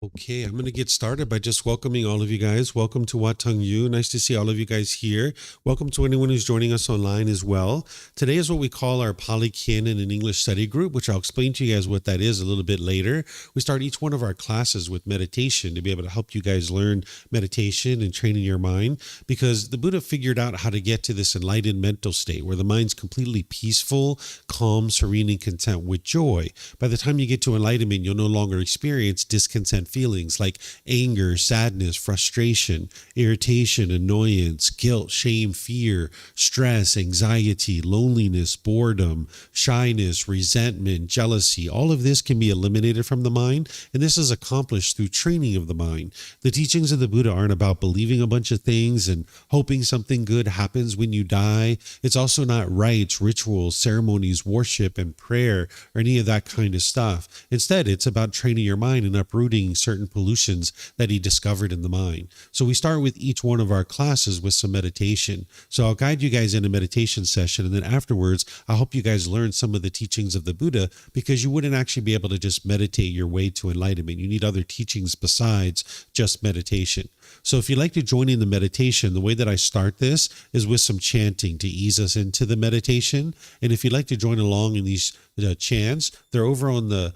Okay, I'm going to get started by just welcoming all of you guys. Welcome to Wat Tung. Nice to see all of you guys here. Welcome to anyone who's joining us online as well. Today is what we call our Pali Canon and English study group, which I'll explain to you guys what that is a little bit later. We start each one of our classes with meditation to be able to help you guys learn meditation and training your mind, because the Buddha figured out how to get to this enlightened mental state where the mind's completely peaceful, calm, serene, and content with joy. By the time you get to enlightenment, you'll no longer experience discontent feelings like anger, sadness, frustration, irritation, annoyance, guilt, shame, fear, stress, anxiety, loneliness, boredom, shyness, resentment, jealousy. All of this can be eliminated from the mind, and this is accomplished through training of the mind. The teachings of the Buddha aren't about believing a bunch of things and hoping something good happens when you die. It's also not rites, rituals, ceremonies, worship, and prayer, or any of that kind of stuff. Instead, it's about training your mind and uprooting certain pollutions that he discovered in the mind. So we start with each one of our classes with some meditation. So I'll guide you guys in a meditation session, and then afterwards, I'll help you guys learn some of the teachings of the Buddha, because you wouldn't actually be able to just meditate your way to enlightenment. You need other teachings besides just meditation. So if you'd like to join in the meditation, the way that I start this is with some chanting to ease us into the meditation. And if you'd like to join along in these chants, they're over on the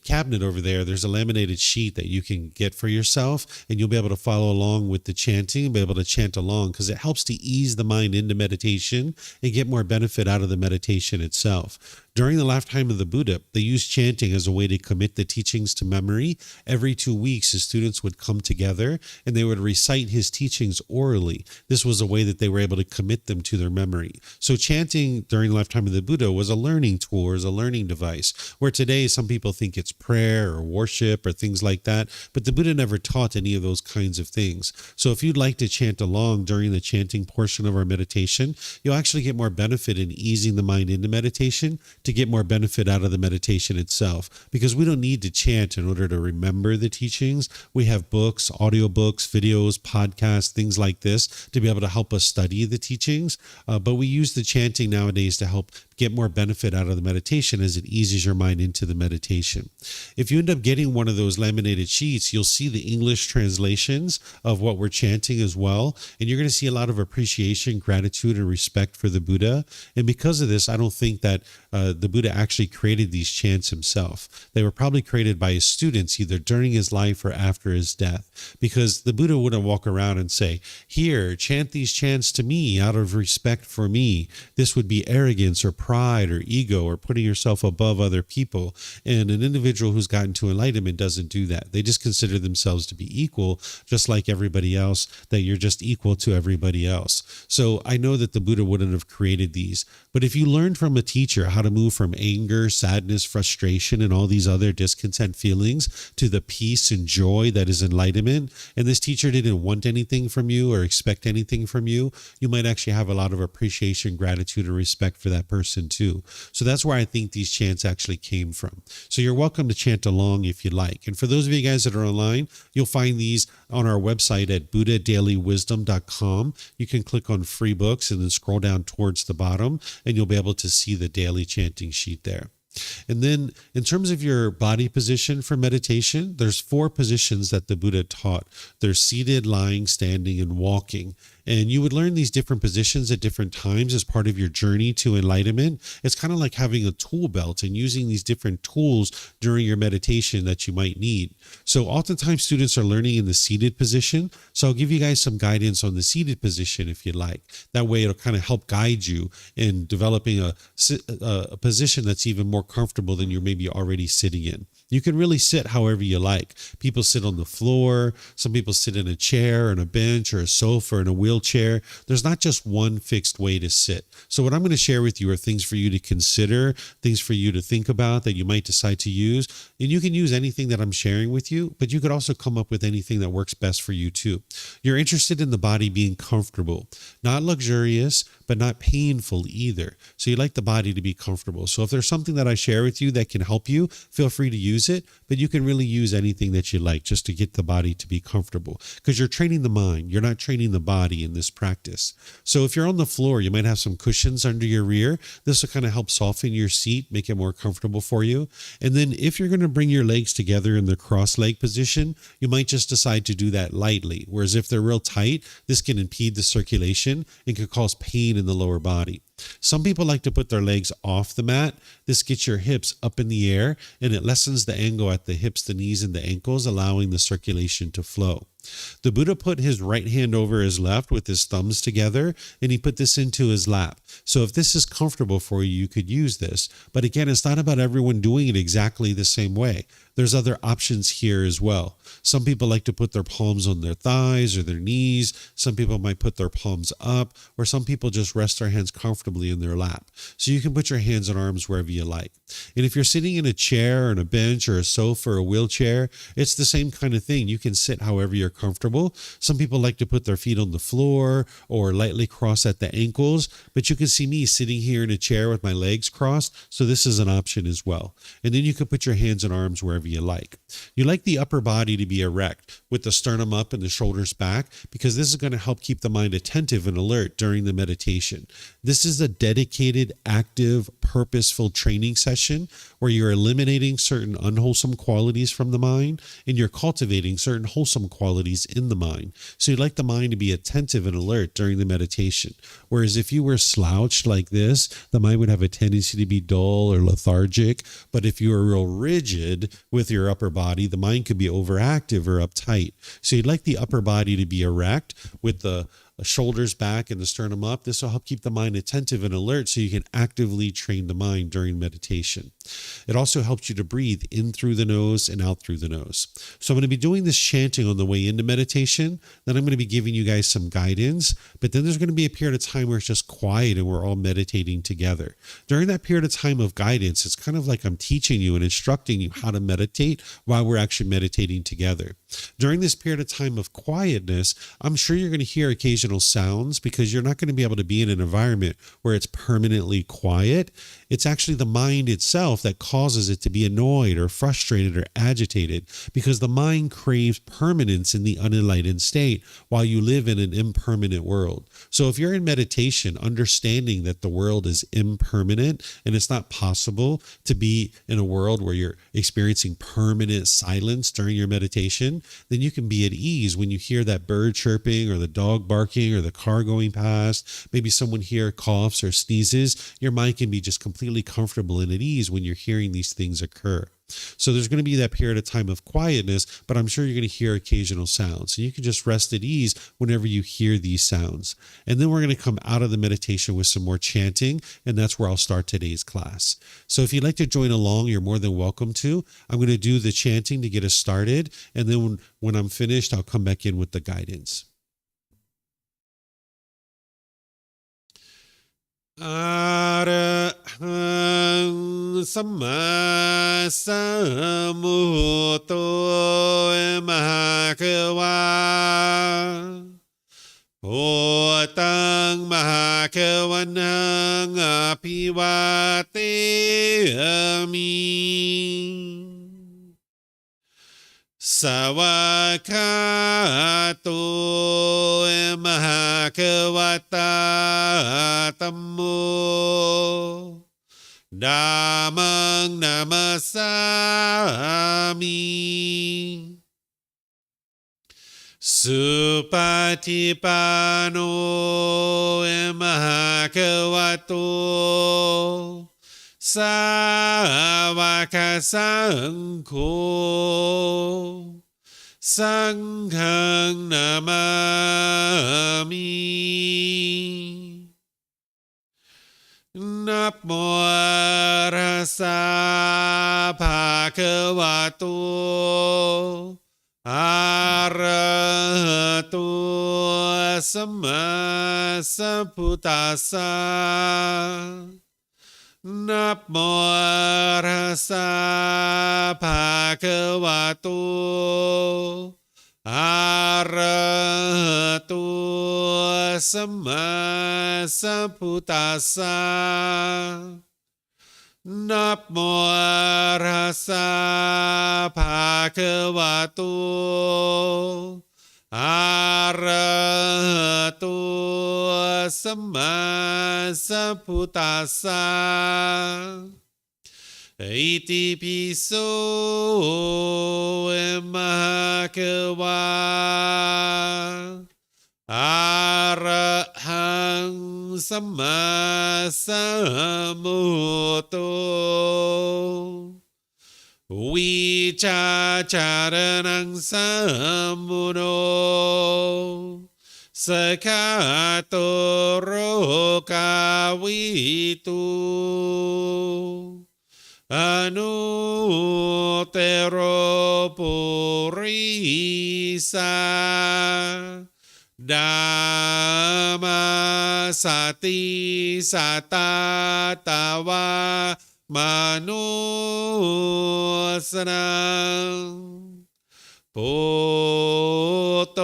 cabinet over there. There's a laminated sheet that you can get for yourself, and you'll be able to follow along with the chanting and be able to chant along, because it helps to ease the mind into meditation and get more benefit out of the meditation itself. During the lifetime of the Buddha, they used chanting as a way to commit the teachings to memory. Every 2 weeks, his students would come together and they would recite his teachings orally. This was a way that they were able to commit them to their memory. So chanting during the lifetime of the Buddha was a learning tool, or a learning device, where today some people think it's prayer or worship or things like that, but the Buddha never taught any of those kinds of things. So if you'd like to chant along during the chanting portion of our meditation, you'll actually get more benefit in easing the mind into meditation to get more benefit out of the meditation itself, because we don't need to chant in order to remember the teachings. We have books, audiobooks, videos, podcasts, things like this to be able to help us study the teachings, but we use the chanting nowadays to help get more benefit out of the meditation as it eases your mind into the meditation. If you end up getting one of those laminated sheets, you'll see the English translations of what we're chanting as well, and you're going to see a lot of appreciation, gratitude, and respect for the Buddha. And because of this, I don't think that the Buddha actually created these chants himself. They were probably created by his students either during his life or after his death, because the Buddha wouldn't walk around and say, "Here, chant these chants to me out of respect for me." This would be arrogance or pride or ego or putting yourself above other people. And an individual who's gotten to enlightenment doesn't do that. They just consider themselves to be equal, just like everybody else, that you're just equal to everybody else. So I know that the Buddha wouldn't have created these, but if you learned from a teacher how to move from anger, sadness, frustration, and all these other discontent feelings to the peace and joy that is enlightenment, and this teacher didn't want anything from you or expect anything from you, you might actually have a lot of appreciation, gratitude, and respect for that person too. So that's where I think these chants actually came from. So you're welcome to chant along if you like. And for those of you guys that are online, you'll find these on our website at buddhadailywisdom.com. You can click on free books and then scroll down towards the bottom, and you'll be able to see the daily chanting sheet there. And then in terms of your body position for meditation, there's 4 positions that the Buddha taught. There's seated, lying, standing, and walking. And you would learn these different positions at different times as part of your journey to enlightenment. It's kind of like having a tool belt and using these different tools during your meditation that you might need. So oftentimes students are learning in the seated position. So I'll give you guys some guidance on the seated position if you'd like. That way it'll kind of help guide you in developing a position that's even more comfortable than you're maybe already sitting in. You can really sit however you like. People sit on the floor. Some people sit in a chair, on a bench, or a sofa, or in a wheelchair. There's not just one fixed way to sit. So what I'm going to share with you are things for you to consider, things for you to think about that you might decide to use. And you can use anything that I'm sharing with you, but you could also come up with anything that works best for you too. You're interested in the body being comfortable, not luxurious, but not painful either. So you like the body to be comfortable. So if there's something that I share with you that can help you, feel free to use it, but you can really use anything that you like just to get the body to be comfortable, because you're training the mind. You're not training the body. in this practice. So if you're on the floor, you might have some cushions under your rear. This will kind of help soften your seat, make it more comfortable for you. And then if you're going to bring your legs together in the cross leg position, you might just decide to do that lightly. Whereas if they're real tight, this can impede the circulation and could cause pain in the lower body. Some people like to put their legs off the mat. This gets your hips up in the air and it lessens the angle at the hips, the knees, and the ankles, allowing the circulation to flow. The Buddha put his right hand over his left with his thumbs together, and he put this into his lap. So if this is comfortable for you, you could use this. But again, it's not about everyone doing it exactly the same way. There's other options here as well. Some people like to put their palms on their thighs or their knees. Some people might put their palms up, or some people just rest their hands comfortably in their lap. So you can put your hands and arms wherever you like. And if you're sitting in a chair, on a bench, or a sofa, or a wheelchair, it's the same kind of thing. You can sit however you're comfortable. Some people like to put their feet on the floor or lightly cross at the ankles, but you can see me sitting here in a chair with my legs crossed, so this is an option as well. And then you can put your hands and arms wherever you like. You like the upper body to be erect with the sternum up and the shoulders back, because this is going to help keep the mind attentive and alert during the meditation. This is a dedicated, active, purposeful training session where you're eliminating certain unwholesome qualities from the mind and you're cultivating certain wholesome qualities in the mind. So you'd like the mind to be attentive and alert during the meditation. Whereas if you were slouched like this, the mind would have a tendency to be dull or lethargic. But if you were real rigid with your upper body, the mind could be overactive or uptight. So you'd like the upper body to be erect with the shoulders back and the sternum up. This will help keep the mind attentive and alert so you can actively train the mind during meditation. It also helps you to breathe in through the nose and out through the nose. So I'm going to be doing this chanting on the way into meditation. Then I'm going to be giving you guys some guidance. But then there's going to be a period of time where it's just quiet and we're all meditating together. During that period of time of guidance, it's kind of like I'm teaching you and instructing you how to meditate while we're actually meditating together. During this period of time of quietness, I'm sure you're going to hear occasional sounds because you're not going to be able to be in an environment where it's permanently quiet. It's actually the mind itself that causes it to be annoyed or frustrated or agitated, because the mind craves permanence in the unenlightened state while you live in an impermanent world. So if you're in meditation, understanding that the world is impermanent and it's not possible to be in a world where you're experiencing permanent silence during your meditation, then you can be at ease when you hear that bird chirping or the dog barking or the car going past. Maybe someone here coughs or sneezes. Your mind can be just completely comfortable and at ease when you're hearing these things occur. So there's going to be that period of time of quietness, but I'm sure you're going to hear occasional sounds. And you can just rest at ease whenever you hear these sounds. And then we're going to come out of the meditation with some more chanting, and that's where I'll start today's class. So if you'd like to join along, you're more than welcome to. I'm going to do the chanting to get us started, and then when I'm finished, I'll come back in with the guidance. Arahang Samma Sambuddho Mahakawa Wat Tung Mahakawanang Apiwateyami Sawakato Mahakawata Tammo Dhammang Namasami Supatipano Mahakavato Sāvaka Saṅkho Saṅghang Namami Namo Tassa Bhagavato Arahato Samma Sambuddhassa Namo Tassa Bhagavato Arahato Samma Sambuddhassa Namo Tassa Bhagavato Arahato สัมมาสัพพุทธัสสะอิติปิโสมะคะวะอะระหังสัมมาสัมพุทโธวิชาจารณังสัมมุโนสกขาโตโรกาวิตุอนุเตโรปุริสาดามาสติสัตตาตาวามนุสนังปุตโต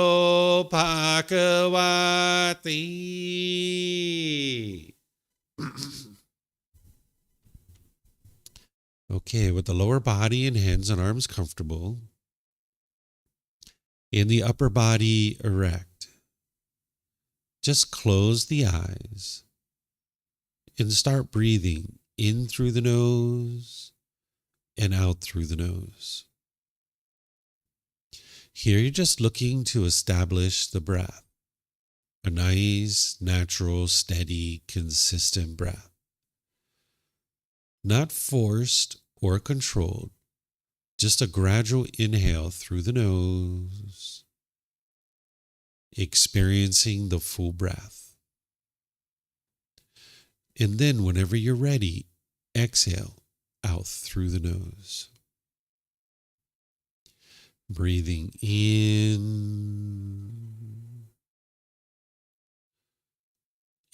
ภะคะวะติ Okay, with the lower body and hands and arms comfortable, and the upper body erect, just close the eyes and start breathing in through the nose and out through the nose. Here you're just looking to establish the breath, a nice, natural, steady, consistent breath. Not forced or controlled, just a gradual inhale through the nose, experiencing the full breath. And then whenever you're ready, exhale out through the nose. Breathing in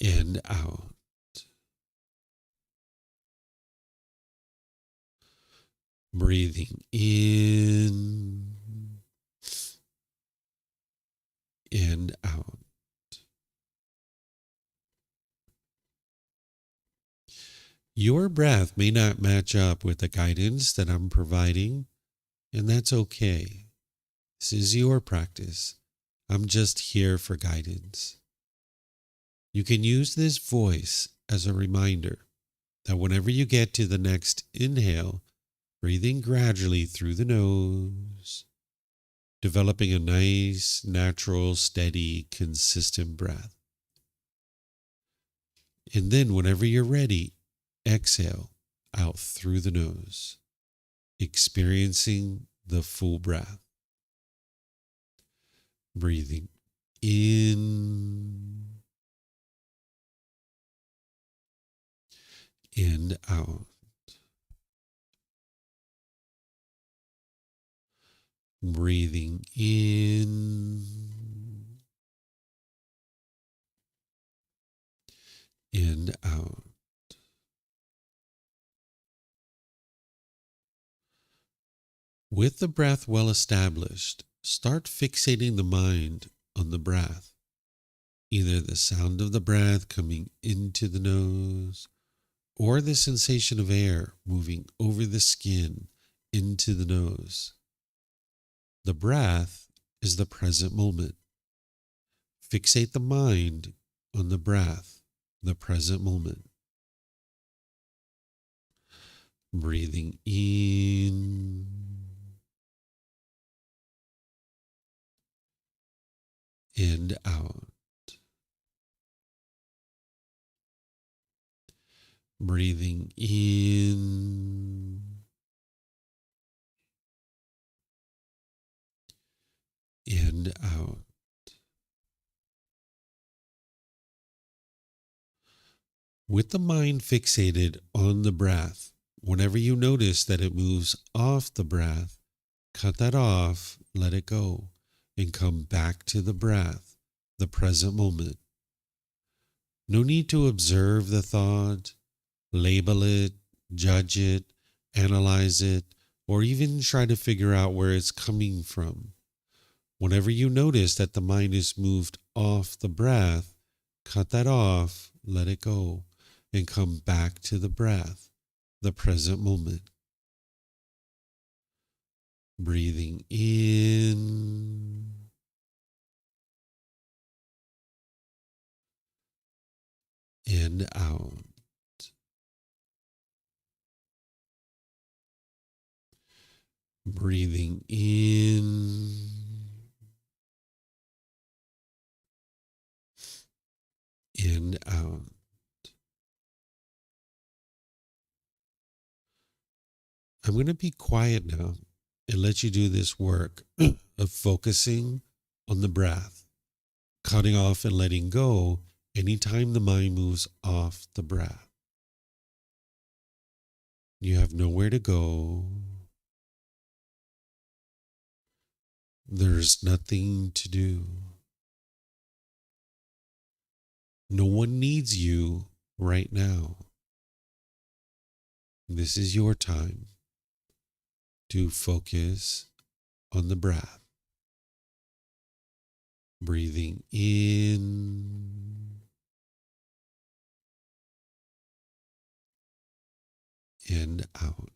and out. Breathing in and out. Your breath may not match up with the guidance that I'm providing, and that's okay. This is your practice. I'm just here for guidance. You can use this voice as a reminder that whenever you get to the next inhale, breathing gradually through the nose, developing a nice, natural, steady, consistent breath. And then whenever you're ready, exhale out through the nose, experiencing the full breath. Breathing in and out. Breathing in and out. With the breath well established, start fixating the mind on the breath, either the sound of the breath coming into the nose or the sensation of air moving over the skin into the nose. The breath is the present moment. Fixate the mind on the breath, the present moment. Breathing in and out. Breathing in and out. With the mind fixated on the breath, whenever you notice that it moves off the breath, cut that off, let it go, and come back to the breath, the present moment. No need to observe the thought, label it, judge it, analyze it, or even try to figure out where it's coming from. Whenever you notice that the mind is moved off the breath, cut that off, let it go, and come back to the breath, the present moment. Breathing in and out. Breathing in and out. I'm going to be quiet now and let you do this work of focusing on the breath, cutting off and letting go anytime the mind moves off the breath. You have nowhere to go. There's nothing to do. No one needs you right now. This is your time to focus on the breath. Breathing in and out.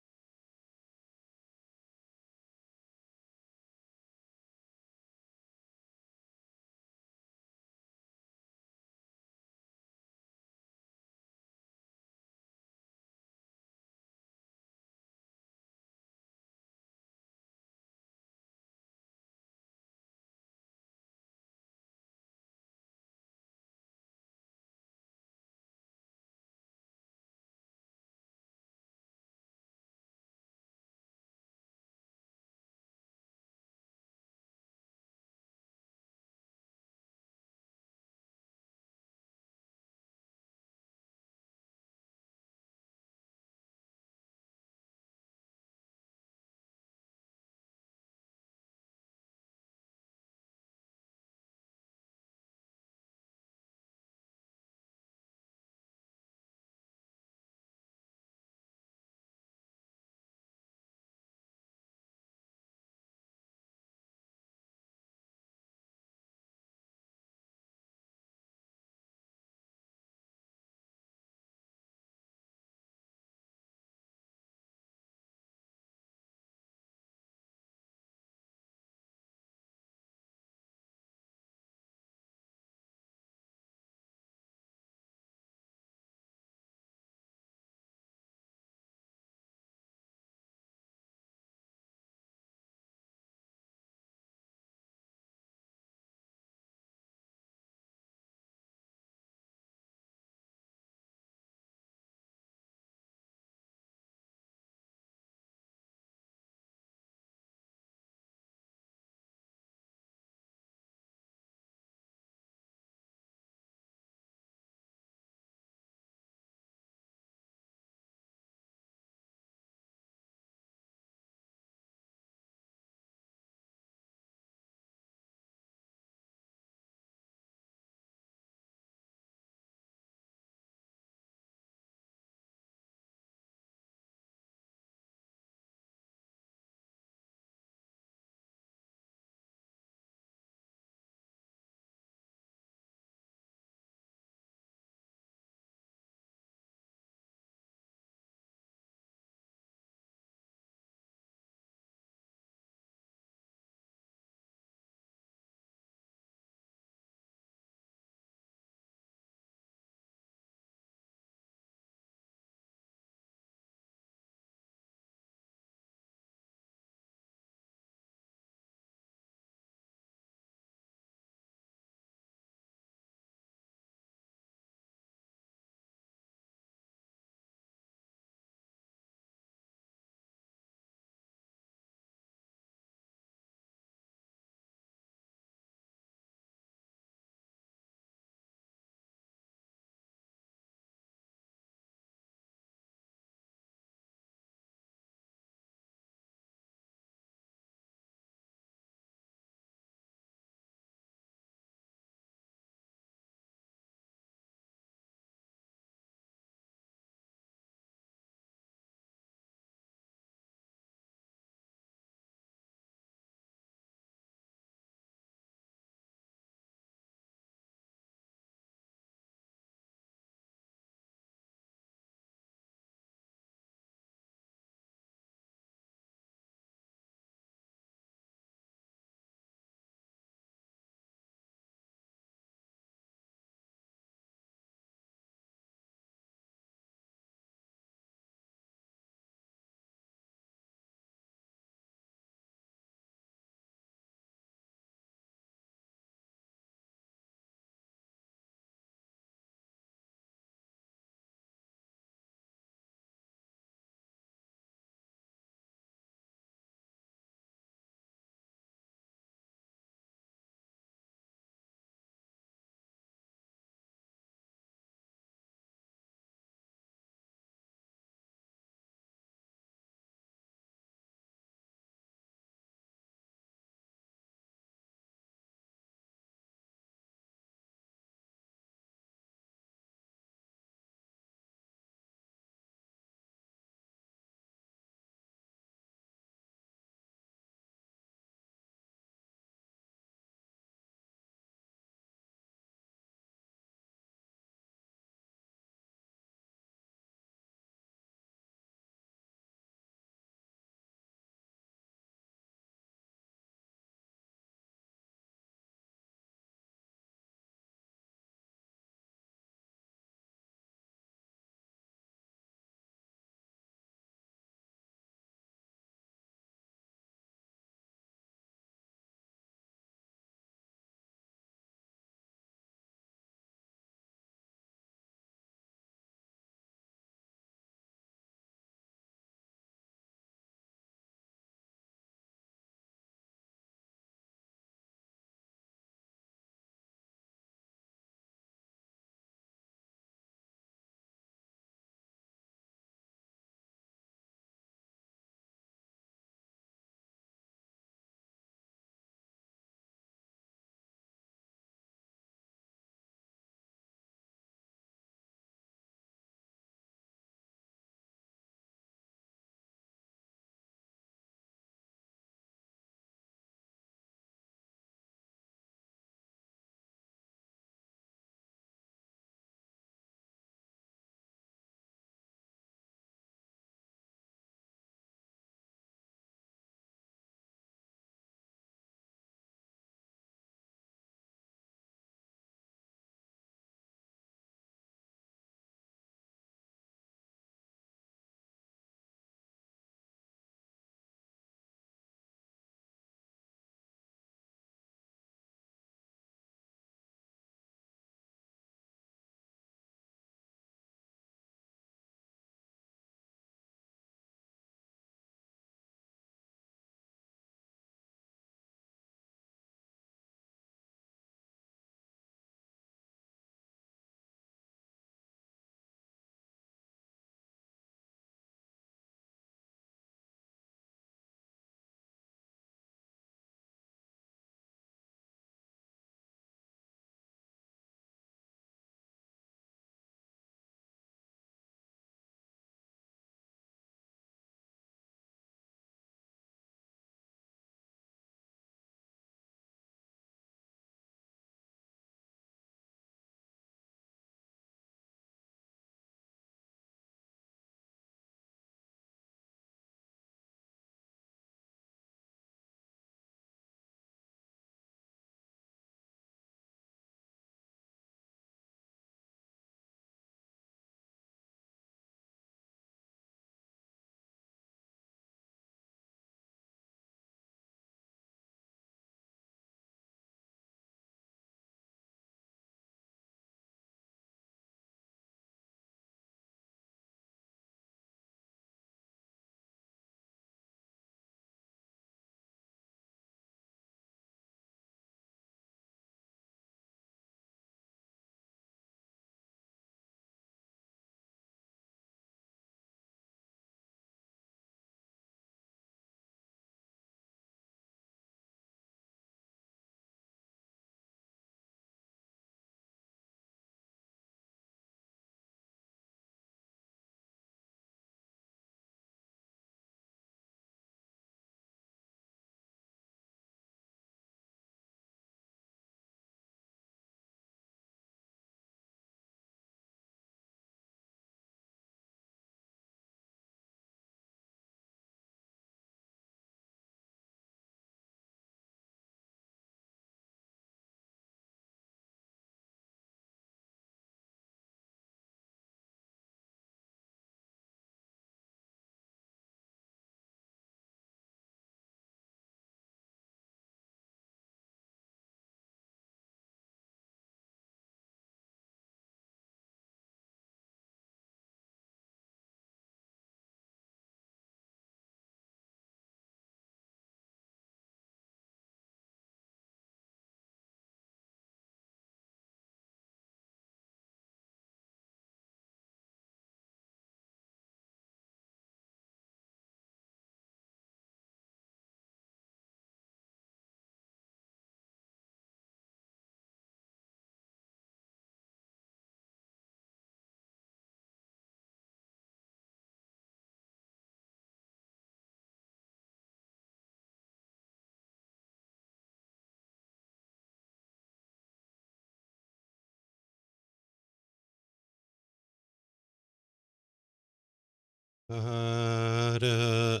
Arahang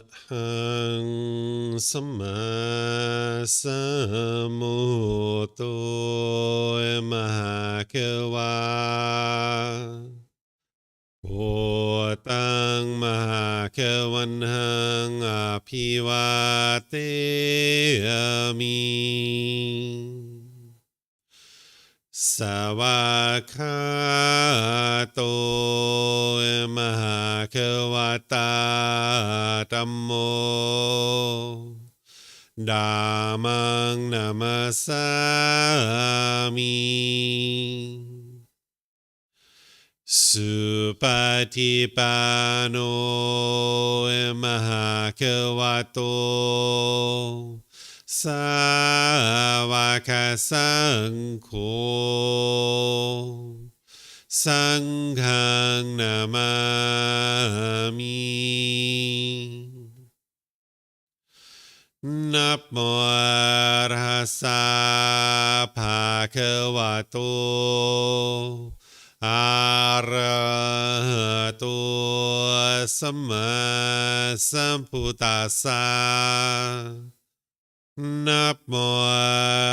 Samma Sambuddho Mahakawa Wat Tung Mahakawanhang Apiwateyami Sawakato Mahakawata Dhammo Dhammang Namasami Supatipano Mahakavato Savaka Sangho Sanghang Namami Namo Arhasa Bhagavato Arahato Samma Sambuddhassa Namo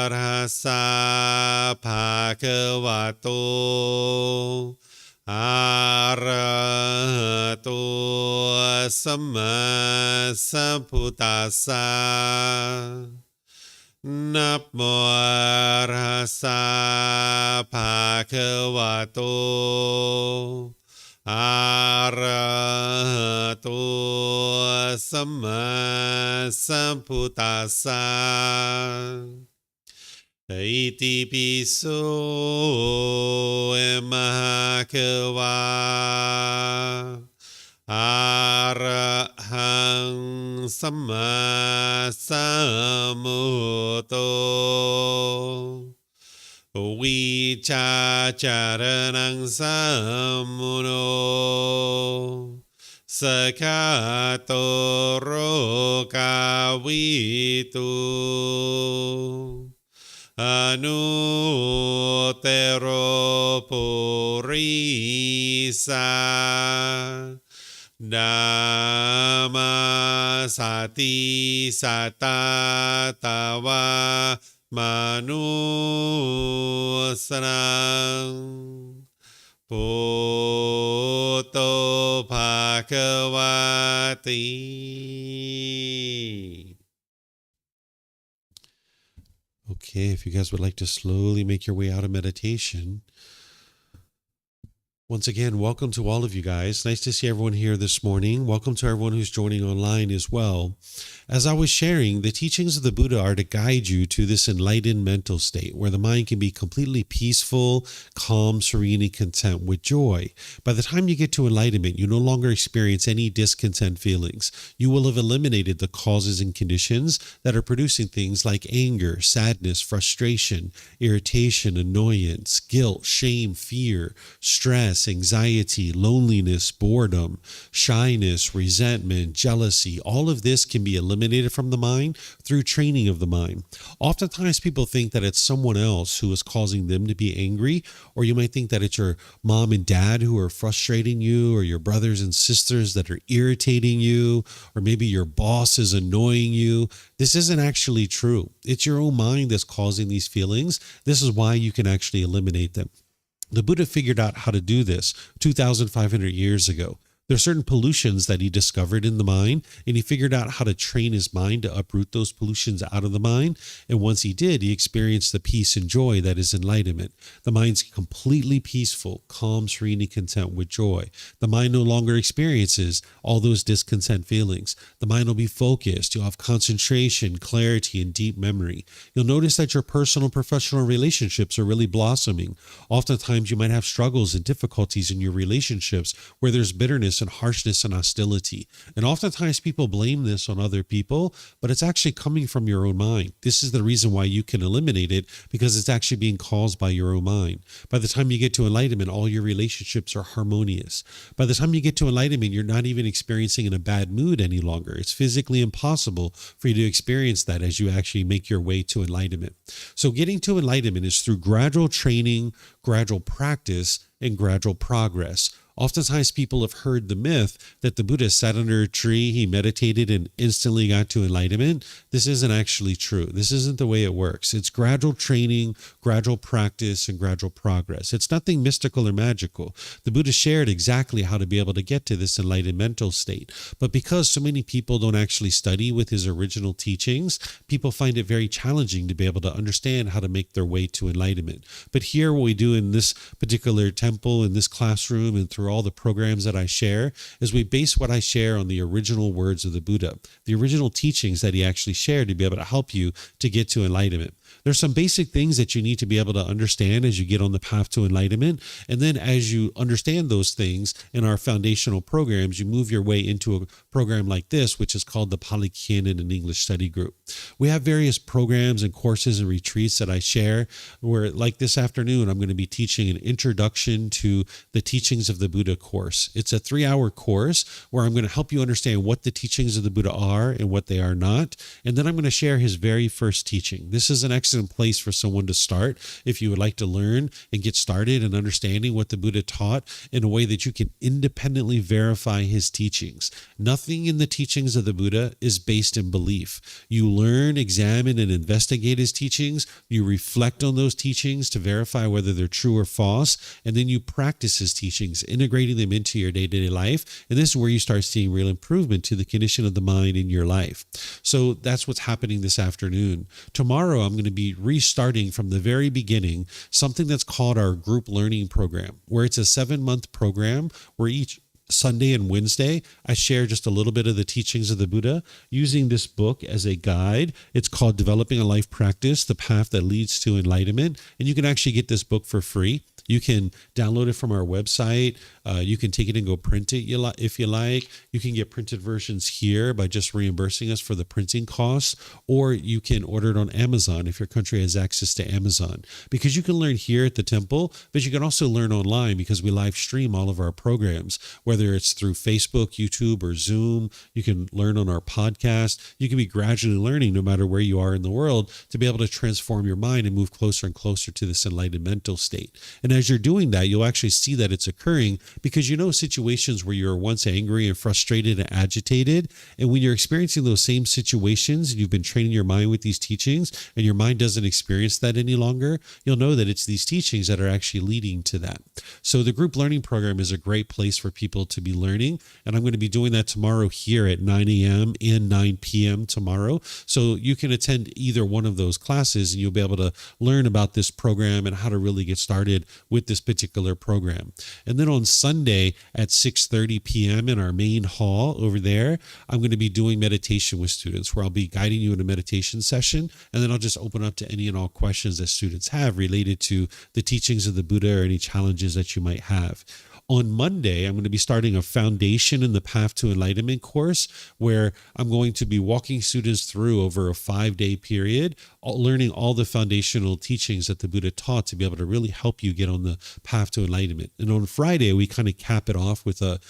Arhasa Bhagavato Arahato Samma Sambuddhassa Namo Arhasa Bhagavato Arahato Samma Sambuddhassa Iti piso Mahakawa Arahang Samma Sambuddho Vicacaranang Sammuno Sakato Rokavitu Anutero Purisa Dhamma Sati Satatawa Manusarang Bhutto Bhagavati. Okay, if you guys would like to slowly make your way out of meditation. Once again, welcome to all of you guys. Nice to see everyone here this morning. Welcome to everyone who's joining online as well. As I was sharing, the teachings of the Buddha are to guide you to this enlightened mental state where the mind can be completely peaceful, calm, serene, and content with joy. By the time you get to enlightenment, you no longer experience any discontent feelings. You will have eliminated the causes and conditions that are producing things like anger, sadness, frustration, irritation, annoyance, guilt, shame, fear, stress, anxiety, loneliness, boredom, shyness, resentment, jealousy. All of this can be eliminated from the mind through training of the mind. Oftentimes people think that it's someone else who is causing them to be angry, or you might think that it's your mom and dad who are frustrating you, or your brothers and sisters that are irritating you, or maybe your boss is annoying you. This isn't actually true. It's your own mind that's causing these feelings. This is why you can actually eliminate them. The Buddha figured out how to do this 2,500 years ago. There are certain pollutions that he discovered in the mind, and he figured out how to train his mind to uproot those pollutions out of the mind. And once he did, he experienced the peace and joy that is enlightenment. The mind's completely peaceful, calm, serene, and content with joy. The mind no longer experiences all those discontent feelings. The mind will be focused. You'll have concentration, clarity, and deep memory. You'll notice that your personal and professional relationships are really blossoming. Oftentimes, you might have struggles and difficulties in your relationships where there's bitterness and harshness and hostility. And oftentimes people blame this on other people, but it's actually coming from your own mind. This is the reason why you can eliminate it, because it's actually being caused by your own mind. By the time you get to enlightenment, all your relationships are harmonious. By the time you get to enlightenment, you're not even experiencing in a bad mood any longer. It's physically impossible for you to experience that as you actually make your way to enlightenment. So getting to enlightenment is through gradual training, gradual practice, and gradual progress. Oftentimes people have heard the myth that the Buddha sat under a tree, he meditated and instantly got to enlightenment. This isn't actually true. This isn't the way it works. It's gradual training, gradual practice, and gradual progress. It's nothing mystical or magical. The Buddha shared exactly how to be able to get to this enlightened mental state. But because so many people don't actually study with his original teachings, people find it very challenging to be able to understand how to make their way to enlightenment. But here, what we do in this particular temple, in this classroom, and through all the programs that I share, is we base what I share on the original words of the Buddha, the original teachings that he actually shared to be able to help you to get to enlightenment. There's some basic things that you need to be able to understand as you get on the path to enlightenment. And then as you understand those things in our foundational programs, you move your way into a program like this, which is called the Pali Canon and English Study Group. We have various programs and courses and retreats that I share where, like this afternoon, I'm going to be teaching an introduction to the Teachings of the Buddha course. It's a 3-hour course where I'm going to help you understand what the teachings of the Buddha are and what they are not. And then I'm going to share his very first teaching. This is an excellent place for someone to start if you would like to learn and get started in understanding what the Buddha taught in a way that you can independently verify his teachings. Nothing in the teachings of the Buddha is based in belief. You learn, examine, and investigate his teachings. You reflect on those teachings to verify whether they're true or false, and then you practice his teachings, integrating them into your day-to-day life. And this is where you start seeing real improvement to the condition of the mind in your life. So that's what's happening this afternoon. Tomorrow, I'm going to be restarting from the very beginning something that's called our group learning program, where it's a 7-month program where each Sunday and Wednesday, I share just a little bit of the teachings of the Buddha using this book as a guide. It's called Developing a Life Practice, The Path That Leads to Enlightenment. And you can actually get this book for free. You can download it from our website. You can take it and go print it if you like. You can get printed versions here by just reimbursing us for the printing costs, or you can order it on Amazon if your country has access to Amazon. Because you can learn here at the temple, but you can also learn online because we live stream all of our programs, whether it's through Facebook, YouTube, or Zoom. You can learn on our podcast. You can be gradually learning no matter where you are in the world to be able to transform your mind and move closer and closer to this enlightened mental state. And as you're doing that, you'll actually see that it's occurring because you know situations where you were once angry and frustrated and agitated. And when you're experiencing those same situations and you've been training your mind with these teachings and your mind doesn't experience that any longer, you'll know that it's these teachings that are actually leading to that. So the group learning program is a great place for people to be learning. And I'm going to be doing that tomorrow here at 9 a.m. and 9 p.m. tomorrow. So you can attend either one of those classes and you'll be able to learn about this program and how to really get started with this particular program. And then on Sunday at 6:30 p.m. in our main hall over there, I'm going to be doing meditation with students where I'll be guiding you in a meditation session. And then I'll just open up to any and all questions that students have related to the teachings of the Buddha or any challenges that you might have. On Monday, I'm going to be starting a Foundation in the Path to Enlightenment course where I'm going to be walking students through over a 5-day period, learning all the foundational teachings that the Buddha taught to be able to really help you get on the path to enlightenment. And on Friday, we kind of cap it off with a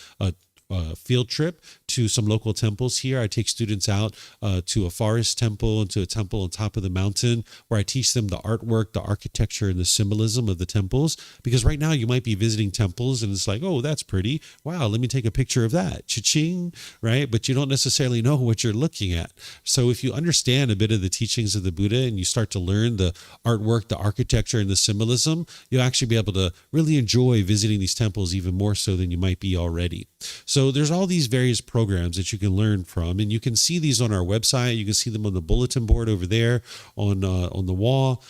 field trip to some local temples here. I take students out to a forest temple and to a temple on top of the mountain where I teach them the artwork, the architecture, and the symbolism of the temples. Because right now you might be visiting temples and it's like, oh, that's pretty. Wow, let me take a picture of that. Cha-ching, right? But you don't necessarily know what you're looking at. So if you understand a bit of the teachings of the Buddha and you start to learn the artwork, the architecture, and the symbolism, you'll actually be able to really enjoy visiting these temples even more so than you might be already. So there's all these various programs that you can learn from, and you can see these on our website. You can see them on the bulletin board over there on the wall.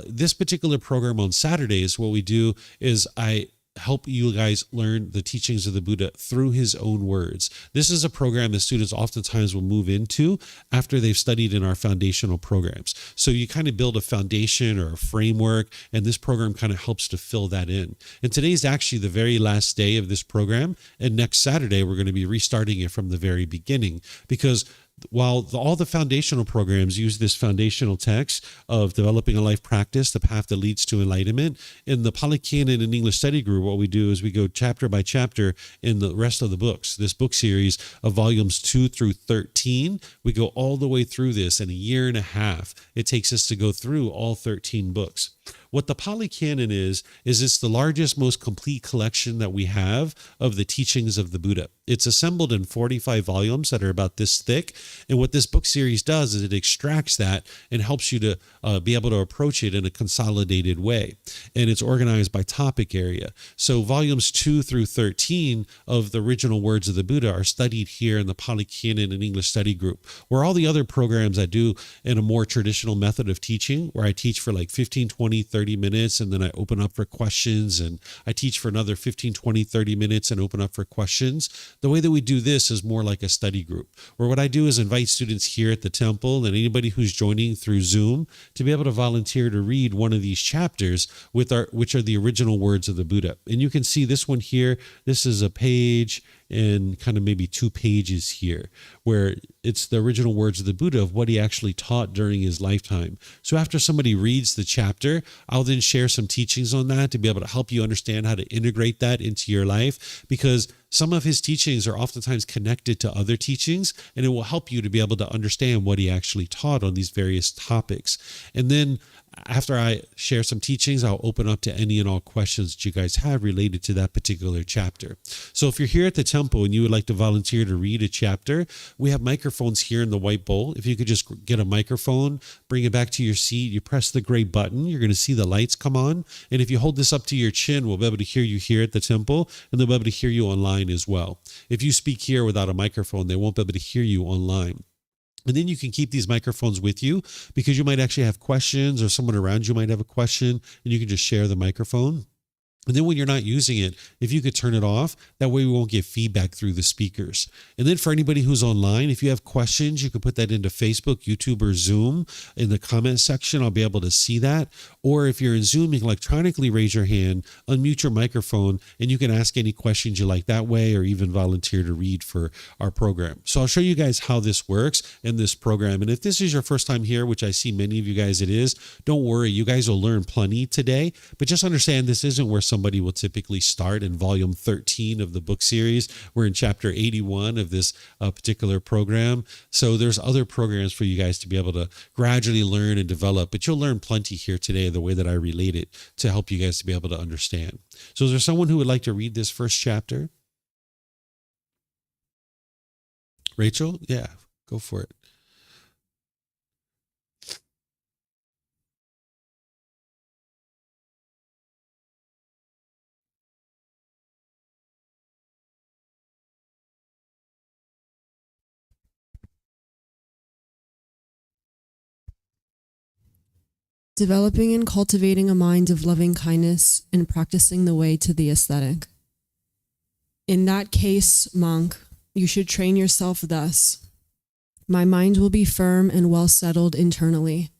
This particular program on Saturdays, what we do is I help you guys learn the teachings of the Buddha through his own words. This is a program that students oftentimes will move into after they've studied in our foundational programs. So you kind of build a foundation or a framework, and this program kind of helps to fill that in. And today's actually the very last day of this program, and next Saturday we're going to be restarting it from the very beginning because while all the foundational programs use this foundational text of developing a life practice, the path that leads to enlightenment, in the Pali Canon and English Study Group, what we do is we go chapter by chapter in the rest of the books. This book series of volumes 2 through 13, we go all the way through this in a year and a half. It takes us to go through all 13 books. What the Pali Canon is it's the largest, most complete collection that we have of the teachings of the Buddha. It's assembled in 45 volumes that are about this thick. And what this book series does is it extracts that and helps you to be able to approach it in a consolidated way. And it's organized by topic area. So volumes 2 through 13 of the original words of the Buddha are studied here in the Pali Canon and English study group, where all the other programs I do in a more traditional method of teaching, where I teach for like 15, 20, 30 minutes, and then I open up for questions, and I teach for another 15, 20, 30 minutes and open up for questions. The way that we do this is more like a study group, where what I do is invite students here at the temple and anybody who's joining through Zoom to be able to volunteer to read one of these chapters which are the original words of the Buddha. And you can see this one here. This is a page and kind of maybe 2 pages here, where it's the original words of the Buddha of what he actually taught during his lifetime. So after somebody reads the chapter, I'll then share some teachings on that to be able to help you understand how to integrate that into your life, because some of his teachings are oftentimes connected to other teachings, and it will help you to be able to understand what he actually taught on these various topics. And then after I share some teachings, I'll open up to any and all questions that you guys have related to that particular chapter. So if you're here at the temple and you would like to volunteer to read a chapter, we have microphones here in the white bowl. If you could just get a microphone, bring it back to your seat, you press the gray button, you're going to see the lights come on. And if you hold this up to your chin, we'll be able to hear you here at the temple, and they'll be able to hear you online as well. If you speak here without a microphone, they won't be able to hear you online. And then you can keep these microphones with you, because you might actually have questions, or someone around you might have a question, and you can just share the microphone. And then when you're not using it, if you could turn it off, that way we won't get feedback through the speakers. And then for anybody who's online, if you have questions, you can put that into Facebook, YouTube, or Zoom in the comment section. I'll be able to see that. Or if you're in Zoom, you can electronically raise your hand, unmute your microphone, and you can ask any questions you like that way, or even volunteer to read for our program. So I'll show you guys how this works in this program. And if this is your first time here, which I see many of you guys it is, don't worry, you guys will learn plenty today. But just understand this isn't where somebody will typically start in volume 13 of the book series. We're in chapter 81 of this particular program. So there's other programs for you guys to be able to gradually learn and develop, but you'll learn plenty here today, the way that I relate it, to help you guys to be able to understand. So is there someone who would like to read this first chapter? Rachel? Yeah, go for it. Developing and cultivating a mind of loving kindness and practicing the way to the aesthetic. In that case, monk, you should train yourself thus. My mind will be firm and well settled internally.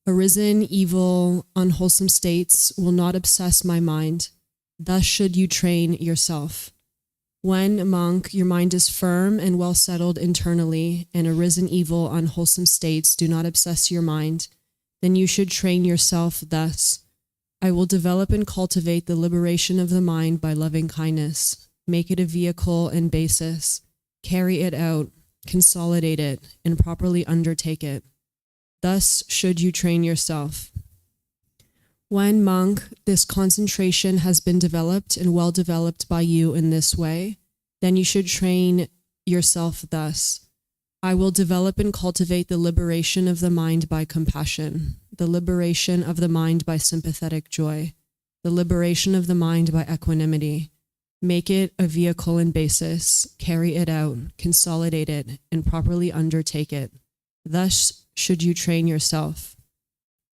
Arisen, evil, unwholesome states will not obsess my mind. Thus should you train yourself. When, monk, your mind is firm and well settled internally, and arisen evil, unwholesome states do not obsess your mind, then you should train yourself thus. I will develop and cultivate the liberation of the mind by loving kindness. Make it a vehicle and basis. Carry it out, consolidate it, and properly undertake it. Thus should you train yourself. When, monk, this concentration has been developed and well developed by you in this way, then you should train yourself thus. I will develop and cultivate the liberation of the mind by compassion, the liberation of the mind by sympathetic joy, the liberation of the mind by equanimity. Make it a vehicle and basis, carry it out, consolidate it, and properly undertake it. Thus should you train yourself.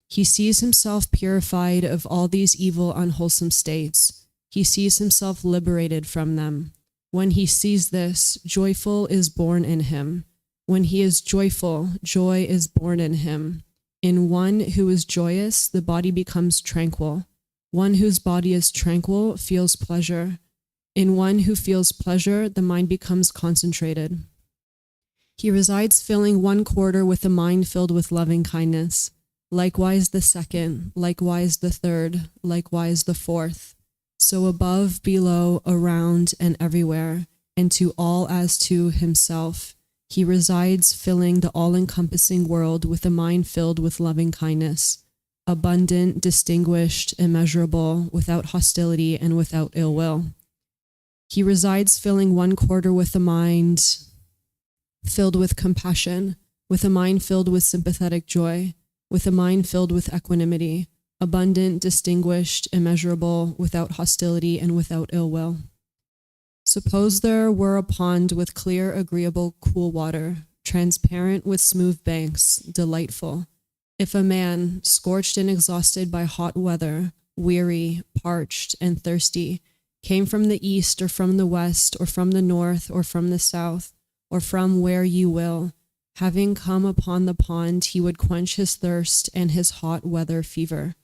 He sees himself purified of all these evil, unwholesome states. He sees himself liberated from them. When he sees this, joyful is born in him. When he is joyful, joy is born in him. In one who is joyous, the body becomes tranquil. One whose body is tranquil feels pleasure. In one who feels pleasure, the mind becomes concentrated. He resides filling one quarter with a mind filled with loving kindness. Likewise the second, likewise the third, likewise the fourth. So above, below, around, and everywhere, and to all as to himself, he resides filling the all-encompassing world with a mind filled with loving kindness. abundant, distinguished, immeasurable, without hostility and without ill will. He resides filling one quarter with a mind filled with compassion, with a mind filled with sympathetic joy, with a mind filled with equanimity, abundant, distinguished, immeasurable, without hostility and without ill will. Suppose there were a pond with clear, agreeable, cool water, transparent with smooth banks, delightful. If a man, scorched and exhausted by hot weather, weary, parched, and thirsty, came from the east or from the west or from the north or from the south or from where you will, having come upon the pond, he would quench his thirst and his hot weather fever.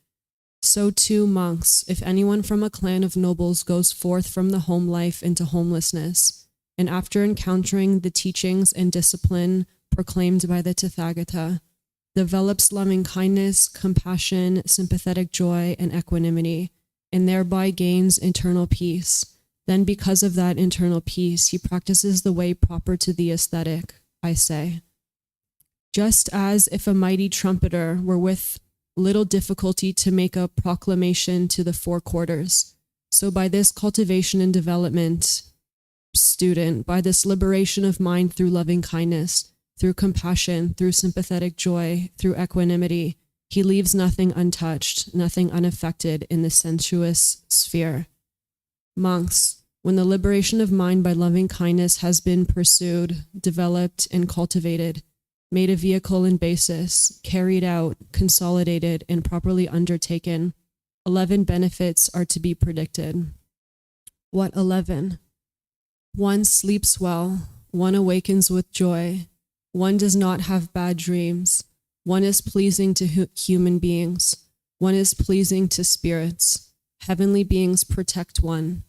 So too, monks, if anyone from a clan of nobles goes forth from the home life into homelessness, and after encountering the teachings and discipline proclaimed by the Tathagata, develops loving kindness, compassion, sympathetic joy, and equanimity, and thereby gains internal peace, then because of that internal peace, he practices the way proper to the aesthetic, I say. Just as if a mighty trumpeter were with little difficulty to make a proclamation to the four quarters, so by this cultivation and development, student, by this liberation of mind through loving kindness, through compassion, through sympathetic joy, through equanimity, he leaves nothing untouched, nothing unaffected in the sensuous sphere. Monks, when the liberation of mind by loving kindness has been pursued, developed, and cultivated, made a vehicle and basis, carried out, consolidated, and properly undertaken, 11 benefits are to be predicted. What 11? One sleeps well, one awakens with joy, one does not have bad dreams, one is pleasing to human beings, one is pleasing to spirits, heavenly beings protect one,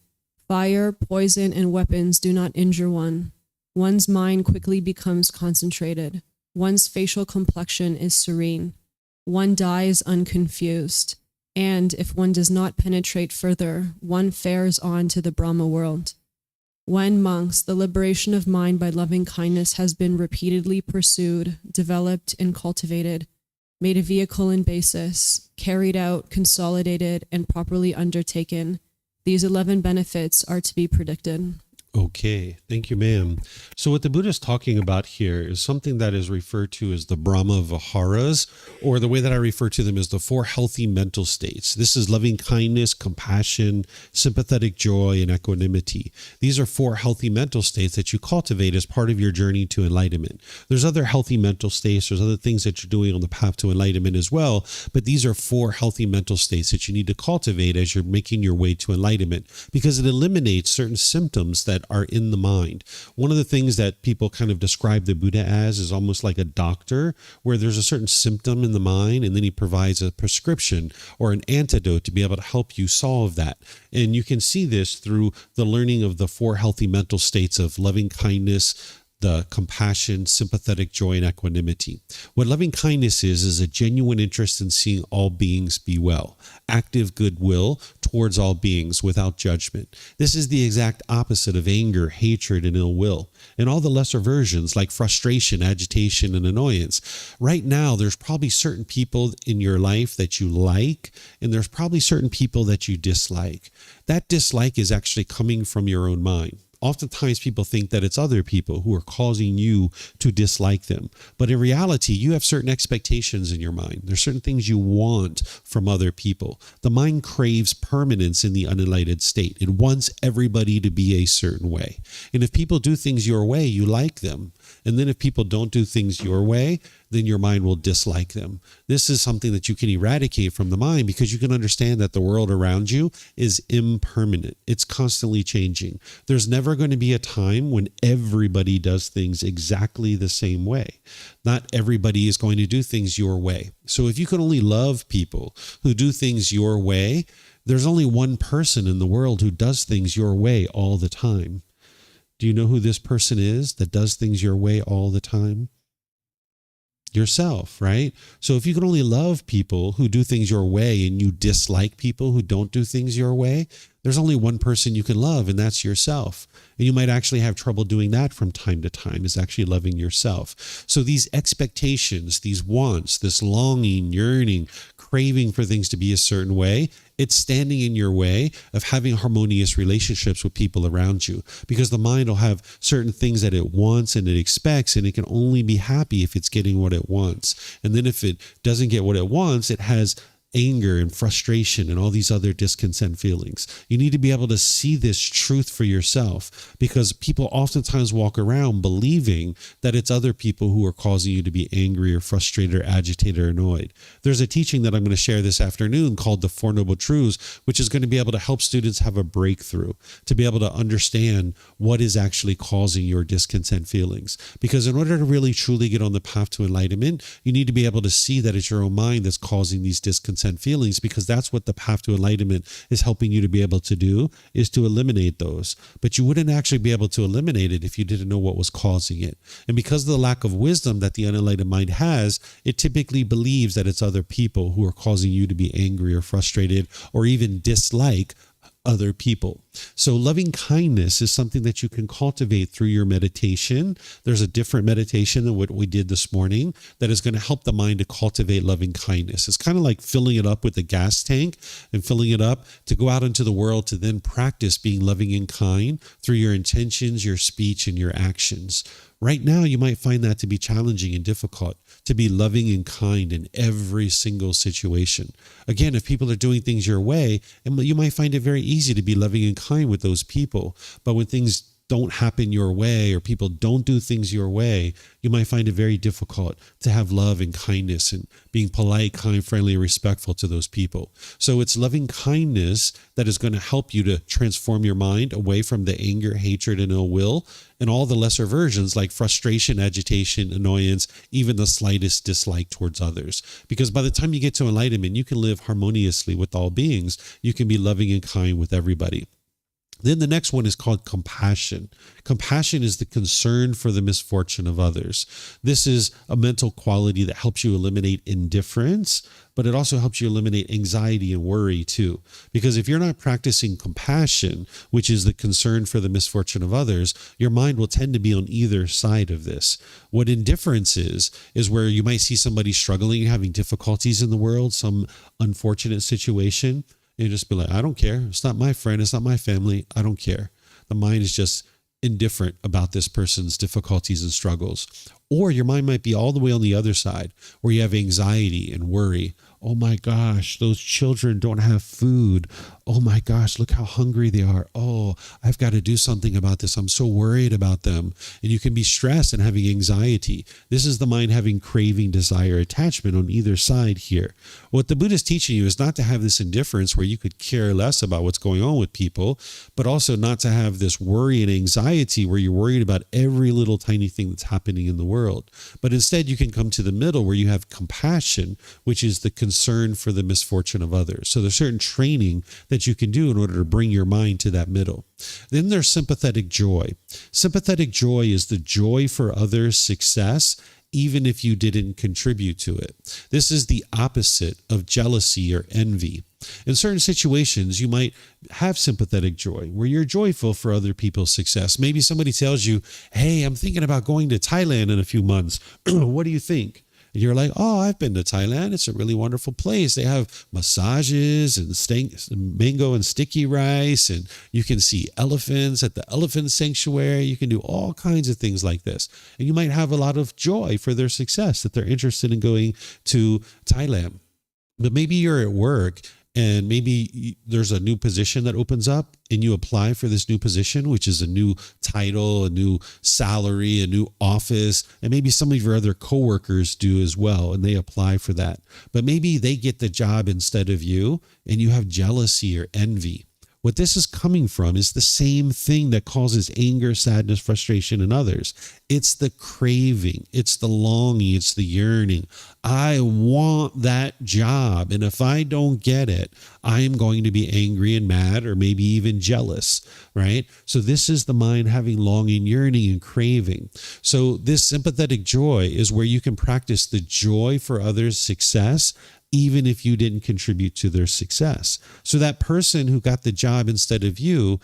fire, poison, and weapons do not injure one, one's mind quickly becomes concentrated, one's facial complexion is serene, one dies unconfused, and if one does not penetrate further, one fares on to the Brahma world. When, monks, the liberation of mind by loving kindness has been repeatedly pursued, developed, and cultivated, made a vehicle and basis, carried out, consolidated, and properly undertaken, these 11 benefits are to be predicted. Okay, thank you, ma'am. So what the Buddha is talking about here is something that is referred to as the Brahma Viharas, or the way that I refer to them is the four healthy mental states. This is loving kindness, compassion, sympathetic joy, and equanimity. These are four healthy mental states that you cultivate as part of your journey to enlightenment. There's other healthy mental states, there's other things that you're doing on the path to enlightenment as well, but these are four healthy mental states that you need to cultivate as you're making your way to enlightenment, because it eliminates certain symptoms that are in the mind. One of the things that people kind of describe the Buddha as is almost like a doctor, where there's a certain symptom in the mind and then he provides a prescription or an antidote to be able to help you solve that. And you can see this through the learning of the four healthy mental states of loving kindness, the compassion, sympathetic joy, and equanimity. What loving kindness is a genuine interest in seeing all beings be well, active goodwill towards all beings without judgment. This is the exact opposite of anger, hatred, and ill will, and all the lesser versions like frustration, agitation, and annoyance. Right now, there's probably certain people in your life that you like, and there's probably certain people that you dislike. That dislike is actually coming from your own mind. Oftentimes people think that it's other people who are causing you to dislike them. But in reality, you have certain expectations in your mind. There's certain things you want from other people. The mind craves permanence in the unenlightened state. It wants everybody to be a certain way. And if people do things your way, you like them. And then if people don't do things your way, then your mind will dislike them. This is something that you can eradicate from the mind because you can understand that the world around you is impermanent. It's constantly changing. There's never going to be a time when everybody does things exactly the same way. Not everybody is going to do things your way. So if you can only love people who do things your way, there's only one person in the world who does things your way all the time. Do you know who this person is that does things your way all the time? Yourself, right? So if you can only love people who do things your way and you dislike people who don't do things your way, there's only one person you can love, and that's yourself. And you might actually have trouble doing that from time to time, is actually loving yourself. So these expectations, these wants, this longing, yearning, craving for things to be a certain way, it's standing in your way of having harmonious relationships with people around you, because the mind will have certain things that it wants and it expects, and it can only be happy if it's getting what it wants. And then if it doesn't get what it wants, it has anger and frustration and all these other discontent feelings. You need to be able to see this truth for yourself, because people oftentimes walk around believing that it's other people who are causing you to be angry or frustrated or agitated or annoyed. There's a teaching that I'm going to share this afternoon called the Four Noble Truths, which is going to be able to help students have a breakthrough, to be able to understand what is actually causing your discontent feelings. Because in order to really truly get on the path to enlightenment, you need to be able to see that it's your own mind that's causing these discontent feelings, because that's what the path to enlightenment is helping you to be able to do, is to eliminate those. But you wouldn't actually be able to eliminate it if you didn't know what was causing it. And because of the lack of wisdom that the unenlightened mind has, it typically believes that it's other people who are causing you to be angry or frustrated or even dislike other people. So loving kindness is something that you can cultivate through your meditation. There's a different meditation than what we did this morning that is going to help the mind to cultivate loving kindness. It's kind of like filling it up with a gas tank and filling it up to go out into the world to then practice being loving and kind through your intentions, your speech, and your actions. Right now, you might find that to be challenging and difficult, to be loving and kind in every single situation. Again, if people are doing things your way, and you might find it very easy to be loving and kind with those people. But when things don't happen your way, or people don't do things your way, you might find it very difficult to have love and kindness and being polite, kind, friendly, and respectful to those people. So it's loving kindness that is going to help you to transform your mind away from the anger, hatred, and ill will, and all the lesser versions like frustration, agitation, annoyance, even the slightest dislike towards others. Because by the time you get to enlightenment, you can live harmoniously with all beings. You can be loving and kind with everybody. Then the next one is called compassion. Compassion is the concern for the misfortune of others. This is a mental quality that helps you eliminate indifference, but it also helps you eliminate anxiety and worry too. Because if you're not practicing compassion, which is the concern for the misfortune of others, your mind will tend to be on either side of this. What indifference is where you might see somebody struggling, having difficulties in the world, some unfortunate situation, and you just be like, I don't care. It's not my friend. It's not my family. I don't care. The mind is just indifferent about this person's difficulties and struggles. Or your mind might be all the way on the other side, where you have anxiety and worry. Oh my gosh, those children don't have food. Oh my gosh, look how hungry they are. Oh, I've got to do something about this. I'm so worried about them. And you can be stressed and having anxiety. This is the mind having craving, desire, attachment on either side here. What the Buddha is teaching you is not to have this indifference where you could care less about what's going on with people, but also not to have this worry and anxiety where you're worried about every little tiny thing that's happening in the world. But instead, you can come to the middle where you have compassion, which is the concern for the misfortune of others. So there's certain training that you can do in order to bring your mind to that middle. Then there's sympathetic joy. Sympathetic joy is the joy for others' success, even if you didn't contribute to it. This is the opposite of jealousy or envy. In certain situations, you might have sympathetic joy, where you're joyful for other people's success. Maybe somebody tells you, hey, I'm thinking about going to Thailand in a few months. What do you think? And you're like, oh, I've been to Thailand. It's a really wonderful place. They have massages and mango and sticky rice, and you can see elephants at the elephant sanctuary. You can do all kinds of things like this. And you might have a lot of joy for their success, that they're interested in going to Thailand. But maybe you're at work, and maybe there's a new position that opens up, and you apply for this new position, which is a new title, a new salary, a new office. And maybe some of your other coworkers do as well, and they apply for that. But maybe they get the job instead of you, and you have jealousy or envy. What this is coming from is the same thing that causes anger, sadness, frustration in others. It's the craving, it's the longing, it's the yearning. I want that job, and if I don't get it, I am going to be angry and mad, or maybe even jealous, right? So this is the mind having longing, yearning, and craving. So this sympathetic joy is where you can practice the joy for others' success, even if you didn't contribute to their success. So that person who got the job instead of you,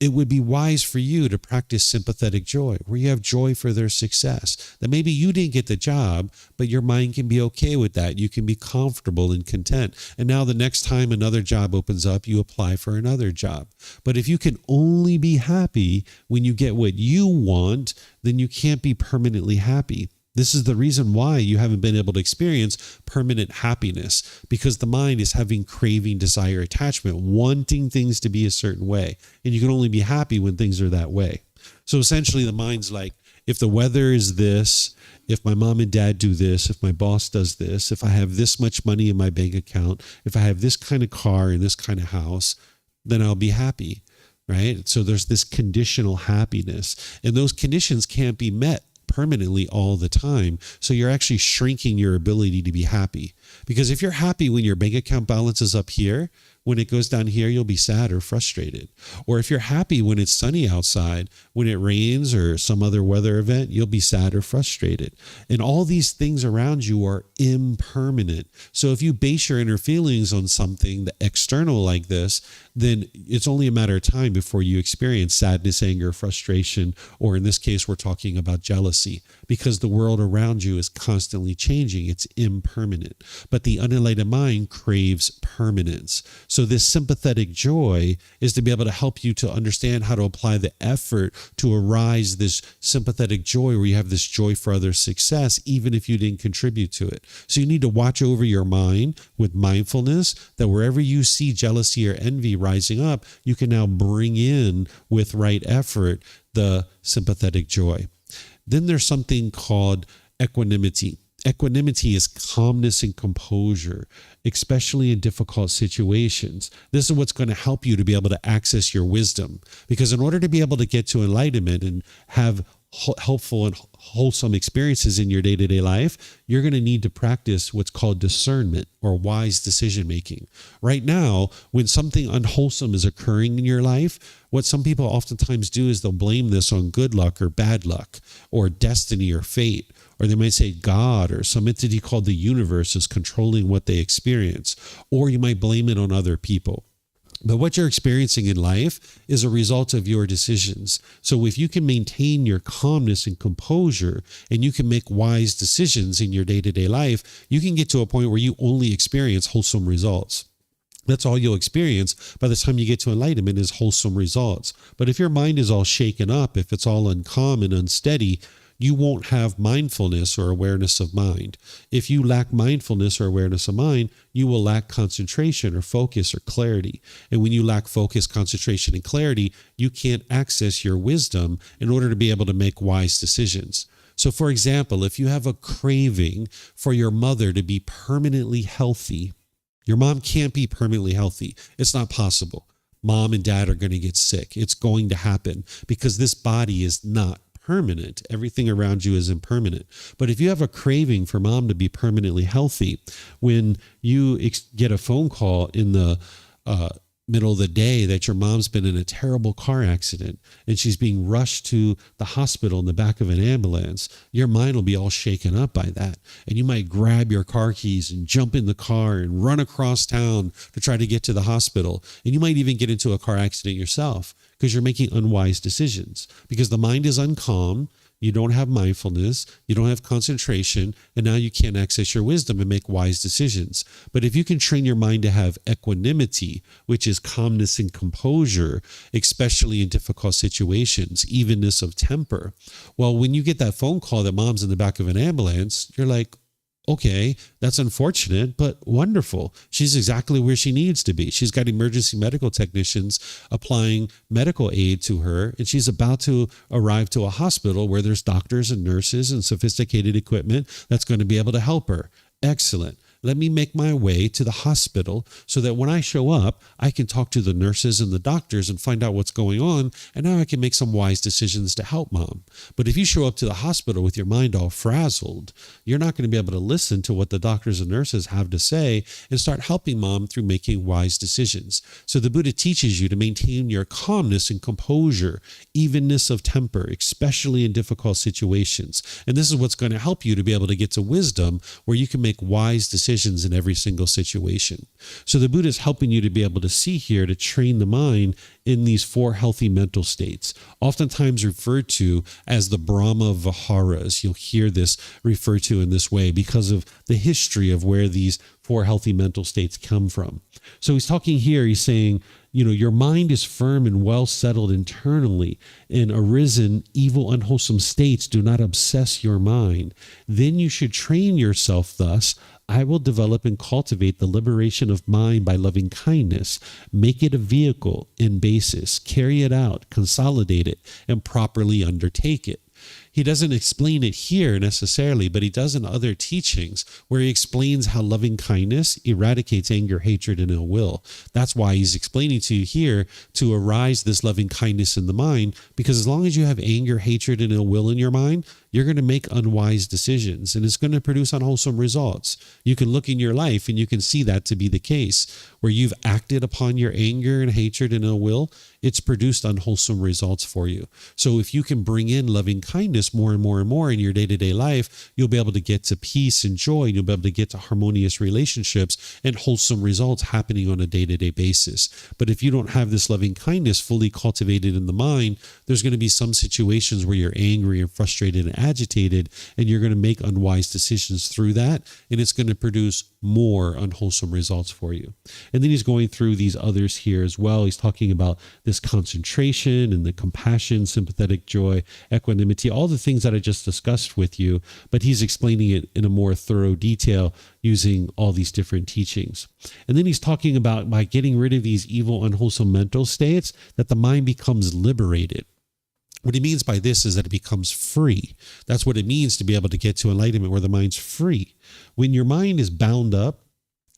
it would be wise for you to practice sympathetic joy, where you have joy for their success. That maybe you didn't get the job, but your mind can be okay with that. You can be comfortable and content. And now the next time another job opens up, you apply for another job. But if you can only be happy when you get what you want, then you can't be permanently happy. This is the reason why you haven't been able to experience permanent happiness, because the mind is having craving, desire, attachment, wanting things to be a certain way. And you can only be happy when things are that way. So essentially the mind's like, if the weather is this, if my mom and dad do this, if my boss does this, if I have this much money in my bank account, if I have this kind of car and this kind of house, then I'll be happy, right? So there's this conditional happiness, and those conditions can't be met permanently all the time. So you're actually shrinking your ability to be happy. Because if you're happy when your bank account balance is up here, when it goes down here, you'll be sad or frustrated. Or if you're happy when it's sunny outside, when it rains or some other weather event, you'll be sad or frustrated. And all these things around you are impermanent. So if you base your inner feelings on something external like this, then it's only a matter of time before you experience sadness, anger, frustration, or in this case, we're talking about jealousy, because the world around you is constantly changing. It's impermanent. But the unenlightened mind craves permanence. So this sympathetic joy is to be able to help you to understand how to apply the effort to arise this sympathetic joy, where you have this joy for others' success, even if you didn't contribute to it. So you need to watch over your mind with mindfulness, that wherever you see jealousy or envy rising up, you can now bring in with right effort the sympathetic joy. Then there's something called equanimity. Equanimity is calmness and composure, especially in difficult situations. This is what's going to help you to be able to access your wisdom. Because in order to be able to get to enlightenment and have helpful and wholesome experiences in your day-to-day life, you're going to need to practice what's called discernment or wise decision making. Right now, when something unwholesome is occurring in your life, what some people oftentimes do is they'll blame this on good luck or bad luck or destiny or fate. Or they might say God or some entity called the universe is controlling what they experience. Or you might blame it on other people. But what you're experiencing in life is a result of your decisions. So if you can maintain your calmness and composure, and you can make wise decisions in your day-to-day life, you can get to a point where you only experience wholesome results. That's all you'll experience by the time you get to enlightenment, is wholesome results. But if your mind is all shaken up, if it's all uncalm and unsteady, you won't have mindfulness or awareness of mind. If you lack mindfulness or awareness of mind, you will lack concentration or focus or clarity. And when you lack focus, concentration, and clarity, you can't access your wisdom in order to be able to make wise decisions. So for example, if you have a craving for your mother to be permanently healthy, your mom can't be permanently healthy. It's not possible. Mom and dad are going to get sick. It's going to happen because this body is not permanent. Everything around you is impermanent. But if you have a craving for mom to be permanently healthy, when you get a phone call in the middle of the day that your mom's been in a terrible car accident and she's being rushed to the hospital in the back of an ambulance, your mind will be all shaken up by that. And you might grab your car keys and jump in the car and run across town to try to get to the hospital. And you might even get into a car accident yourself, because you're making unwise decisions, because the mind is uncalm. You don't have mindfulness, you don't have concentration, and now you can't access your wisdom and make wise decisions. But if you can train your mind to have equanimity, which is calmness and composure, especially in difficult situations, evenness of temper, well, when you get that phone call that mom's in the back of an ambulance, you're like, okay, that's unfortunate, but wonderful. She's exactly where she needs to be. She's got emergency medical technicians applying medical aid to her, and she's about to arrive to a hospital where there's doctors and nurses and sophisticated equipment that's going to be able to help her. Excellent. Let me make my way to the hospital so that when I show up, I can talk to the nurses and the doctors and find out what's going on. And now I can make some wise decisions to help mom. But if you show up to the hospital with your mind all frazzled, you're not going to be able to listen to what the doctors and nurses have to say and start helping mom through making wise decisions. So the Buddha teaches you to maintain your calmness and composure, evenness of temper, especially in difficult situations. And this is what's going to help you to be able to get to wisdom, where you can make wise decisions decisions in every single situation. So the Buddha is helping you to be able to see here, to train the mind in these 4 healthy mental states, oftentimes referred to as the Brahma Viharas. You'll hear this referred to in this way because of the history of where these 4 healthy mental states come from. So he's talking here, he's saying, your mind is firm and well settled internally, and arisen evil, unwholesome states do not obsess your mind. Then you should train yourself thus. I will develop and cultivate the liberation of mind by loving kindness, make it a vehicle and basis, carry it out, consolidate it, and properly undertake it. He doesn't explain it here necessarily, but he does in other teachings where he explains how loving kindness eradicates anger, hatred, and ill will. That's why he's explaining to you here to arise this loving kindness in the mind, because as long as you have anger, hatred, and ill will in your mind, you're going to make unwise decisions, and it's going to produce unwholesome results. You can look in your life and you can see that to be the case. Where you've acted upon your anger and hatred and ill will, it's produced unwholesome results for you. So if you can bring in loving kindness more and more and more in your day-to-day life, you'll be able to get to peace and joy, and you'll be able to get to harmonious relationships and wholesome results happening on a day-to-day basis. But if you don't have this loving kindness fully cultivated in the mind, there's going to be some situations where you're angry and frustrated and agitated, and you're going to make unwise decisions through that, and it's going to produce more unwholesome results for you. And then he's going through these others here as well. He's talking about this concentration and the compassion, sympathetic joy, equanimity, all the things that I just discussed with you, but he's explaining it in a more thorough detail using all these different teachings. And then he's talking about by getting rid of these evil, unwholesome mental states, that the mind becomes liberated. What he means by this is that it becomes free. That's what it means to be able to get to enlightenment, where the mind's free. When your mind is bound up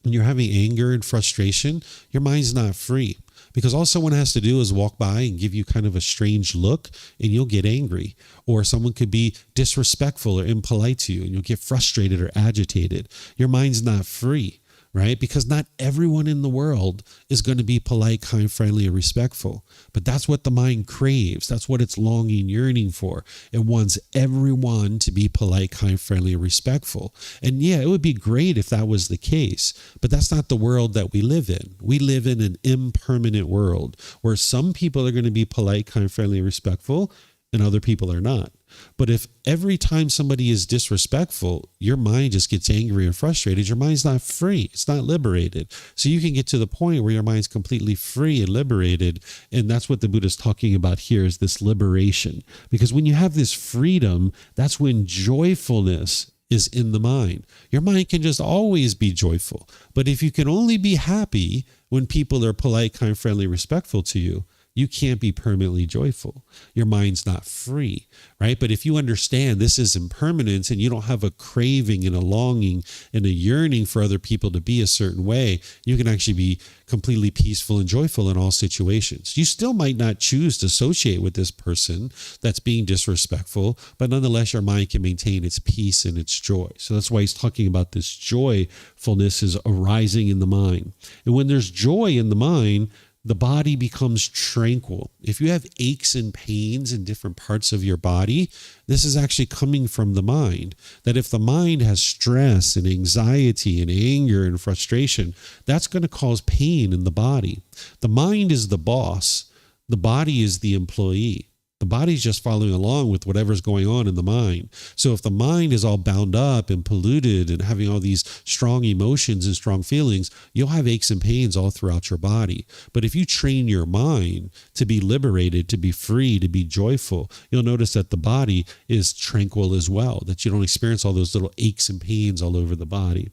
and you're having anger and frustration, your mind's not free, because all someone has to do is walk by and give you kind of a strange look and you'll get angry. Or someone could be disrespectful or impolite to you and you'll get frustrated or agitated. Your mind's not free. Right? Because not everyone in the world is going to be polite, kind, friendly, and respectful. But that's what the mind craves. That's what it's longing, yearning for. It wants everyone to be polite, kind, friendly, and respectful. And yeah, it would be great if that was the case. But that's not the world that we live in. We live in an impermanent world where some people are going to be polite, kind, friendly, and respectful, and other people are not. But if every time somebody is disrespectful, your mind just gets angry and frustrated, your mind's not free. It's not liberated. So you can get to the point where your mind's completely free and liberated. And that's what the Buddha is talking about here, is this liberation. Because when you have this freedom, that's when joyfulness is in the mind. Your mind can just always be joyful. But if you can only be happy when people are polite, kind, friendly, respectful to you, you can't be permanently joyful. Your mind's not free, right? But if you understand this is impermanence and you don't have a craving and a longing and a yearning for other people to be a certain way, you can actually be completely peaceful and joyful in all situations. You still might not choose to associate with this person that's being disrespectful, but nonetheless, your mind can maintain its peace and its joy. So that's why he's talking about this joyfulness is arising in the mind. And when there's joy in the mind, the body becomes tranquil. If you have aches and pains in different parts of your body, this is actually coming from the mind. That if the mind has stress and anxiety and anger and frustration, that's going to cause pain in the body. The mind is the boss. The body is the employee. The body's just following along with whatever's going on in the mind. So if the mind is all bound up and polluted and having all these strong emotions and strong feelings, you'll have aches and pains all throughout your body. But if you train your mind to be liberated, to be free, to be joyful, you'll notice that the body is tranquil as well, that you don't experience all those little aches and pains all over the body.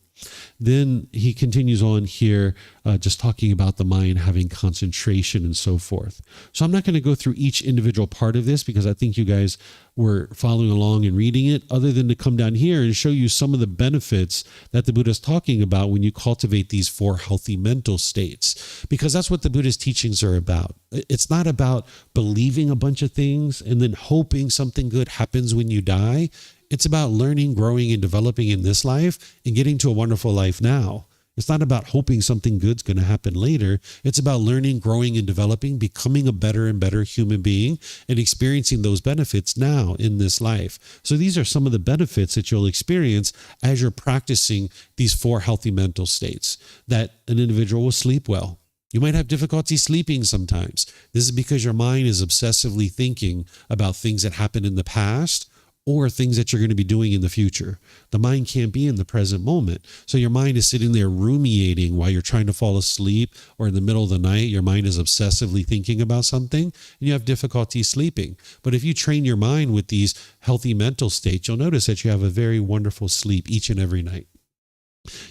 Then he continues on here, just talking about the mind having concentration and so forth. So I'm not going to go through each individual part of this because I think you guys were following along and reading it, other than to come down here and show you some of the benefits that the Buddha is talking about when you cultivate these 4 healthy mental states, because that's what the Buddha's teachings are about. It's not about believing a bunch of things and then hoping something good happens when you die. It's about learning, growing, and developing in this life and getting to a wonderful life now. It's not about hoping something good's going to happen later. It's about learning, growing, and developing, becoming a better and better human being, and experiencing those benefits now in this life. So these are some of the benefits that you'll experience as you're practicing these 4 healthy mental states. That an individual will sleep well. You might have difficulty sleeping sometimes. This is because your mind is obsessively thinking about things that happened in the past or things that you're going to be doing in the future. The mind can't be in the present moment. So your mind is sitting there ruminating while you're trying to fall asleep, or in the middle of the night, your mind is obsessively thinking about something and you have difficulty sleeping. But if you train your mind with these healthy mental states, you'll notice that you have a very wonderful sleep each and every night.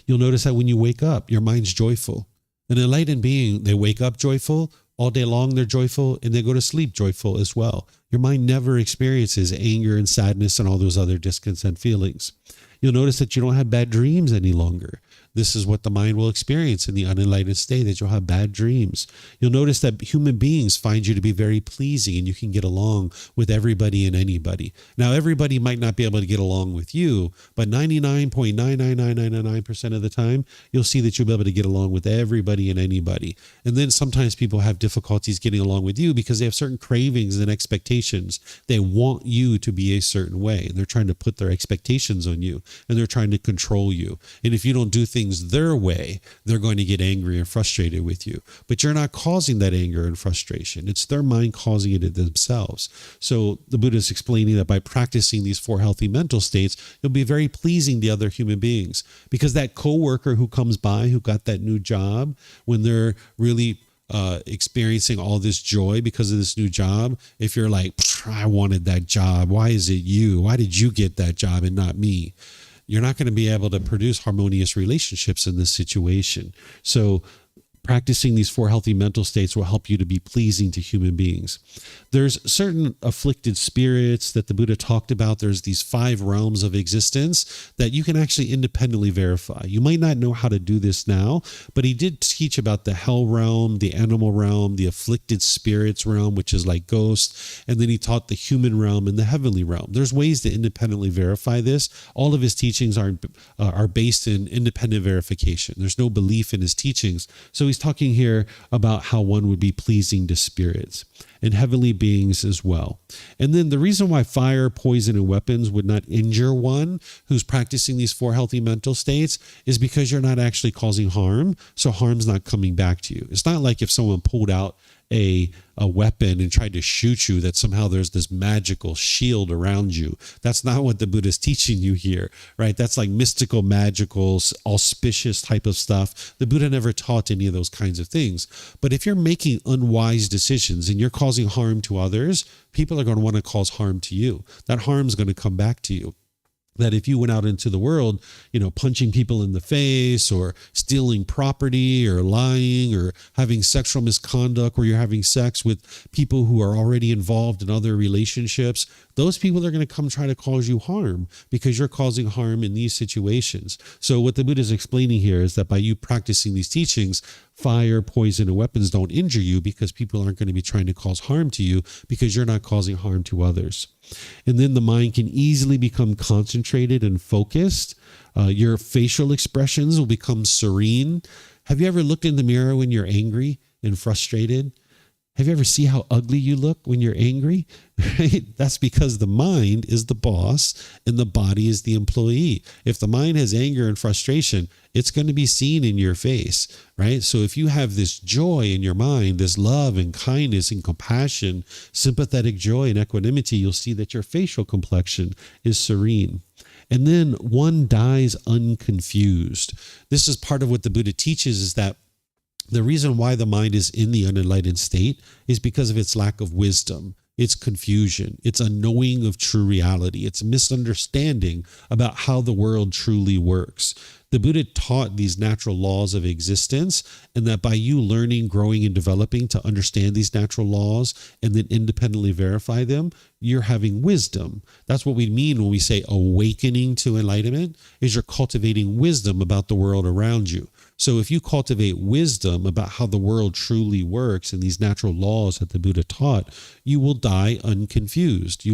You'll notice that when you wake up, your mind's joyful. An enlightened being, they wake up joyful, all day long they're joyful, and they go to sleep joyful as well. Your mind never experiences anger and sadness and all those other discontent feelings. You'll notice that you don't have bad dreams any longer. This is what the mind will experience in the unenlightened state, that you'll have bad dreams. You'll notice that human beings find you to be very pleasing and you can get along with everybody and anybody. Now, everybody might not be able to get along with you, but 99.99999% of the time, you'll see that you'll be able to get along with everybody and anybody. And then sometimes people have difficulties getting along with you because they have certain cravings and expectations. They want you to be a certain way, and they're trying to put their expectations on you, and they're trying to control you. And if you don't do things their way, they're going to get angry and frustrated with you. But you're not causing that anger and frustration. It's their mind causing it themselves. So the Buddha is explaining that by practicing these 4 healthy mental states, you'll be very pleasing to other human beings. Because that coworker who comes by, who got that new job, when they're really experiencing all this joy because of this new job, if you're like, I wanted that job, why is it you? Why did you get that job and not me? You're not going to be able to produce harmonious relationships in this situation. So practicing these 4 healthy mental states will help you to be pleasing to human beings. There's certain afflicted spirits that the Buddha talked about. There's these 5 realms of existence that you can actually independently verify. You might not know how to do this now, but he did teach about the hell realm, the animal realm, the afflicted spirits realm, which is like ghosts, and then he taught the human realm and the heavenly realm. There's ways to independently verify this. All of his teachings are based in independent verification. There's no belief in his teachings. So he's talking here about how one would be pleasing to spirits and heavenly beings as well. And then the reason why fire, poison, and weapons would not injure one who's practicing these 4 healthy mental states is because you're not actually causing harm. So harm's not coming back to you. It's not like if someone pulled out a weapon and tried to shoot you, that somehow there's this magical shield around you. That's not what the Buddha is teaching you here, right? That's like mystical, magical, auspicious type of stuff. The Buddha never taught any of those kinds of things. But if you're making unwise decisions and you're causing harm to others, people are going to want to cause harm to you. That harm is going to come back to you. That if you went out into the world, punching people in the face or stealing property or lying or having sexual misconduct where you're having sex with people who are already involved in other relationships, those people are going to come try to cause you harm because you're causing harm in these situations. So what the Buddha is explaining here is that by you practicing these teachings, fire, poison, and weapons don't injure you because people aren't going to be trying to cause harm to you because you're not causing harm to others. And then the mind can easily become concentrated and focused. Your facial expressions will become serene. Have you ever looked in the mirror when you're angry and frustrated? Have you ever seen how ugly you look when you're angry? Right? That's because the mind is the boss and the body is the employee. If the mind has anger and frustration, it's going to be seen in your face, right? So if you have this joy in your mind, this love and kindness and compassion, sympathetic joy and equanimity, you'll see that your facial complexion is serene. And then one dies unconfused. This is part of what the Buddha teaches, is that the reason why the mind is in the unenlightened state is because of its lack of wisdom, its confusion, its unknowing of true reality, its misunderstanding about how the world truly works. The Buddha taught these natural laws of existence, and that by you learning, growing, and developing to understand these natural laws and then independently verify them, you're having wisdom. That's what we mean when we say awakening to enlightenment, is you're cultivating wisdom about the world around you. So if you cultivate wisdom about how the world truly works and these natural laws that the Buddha taught, you will die unconfused. You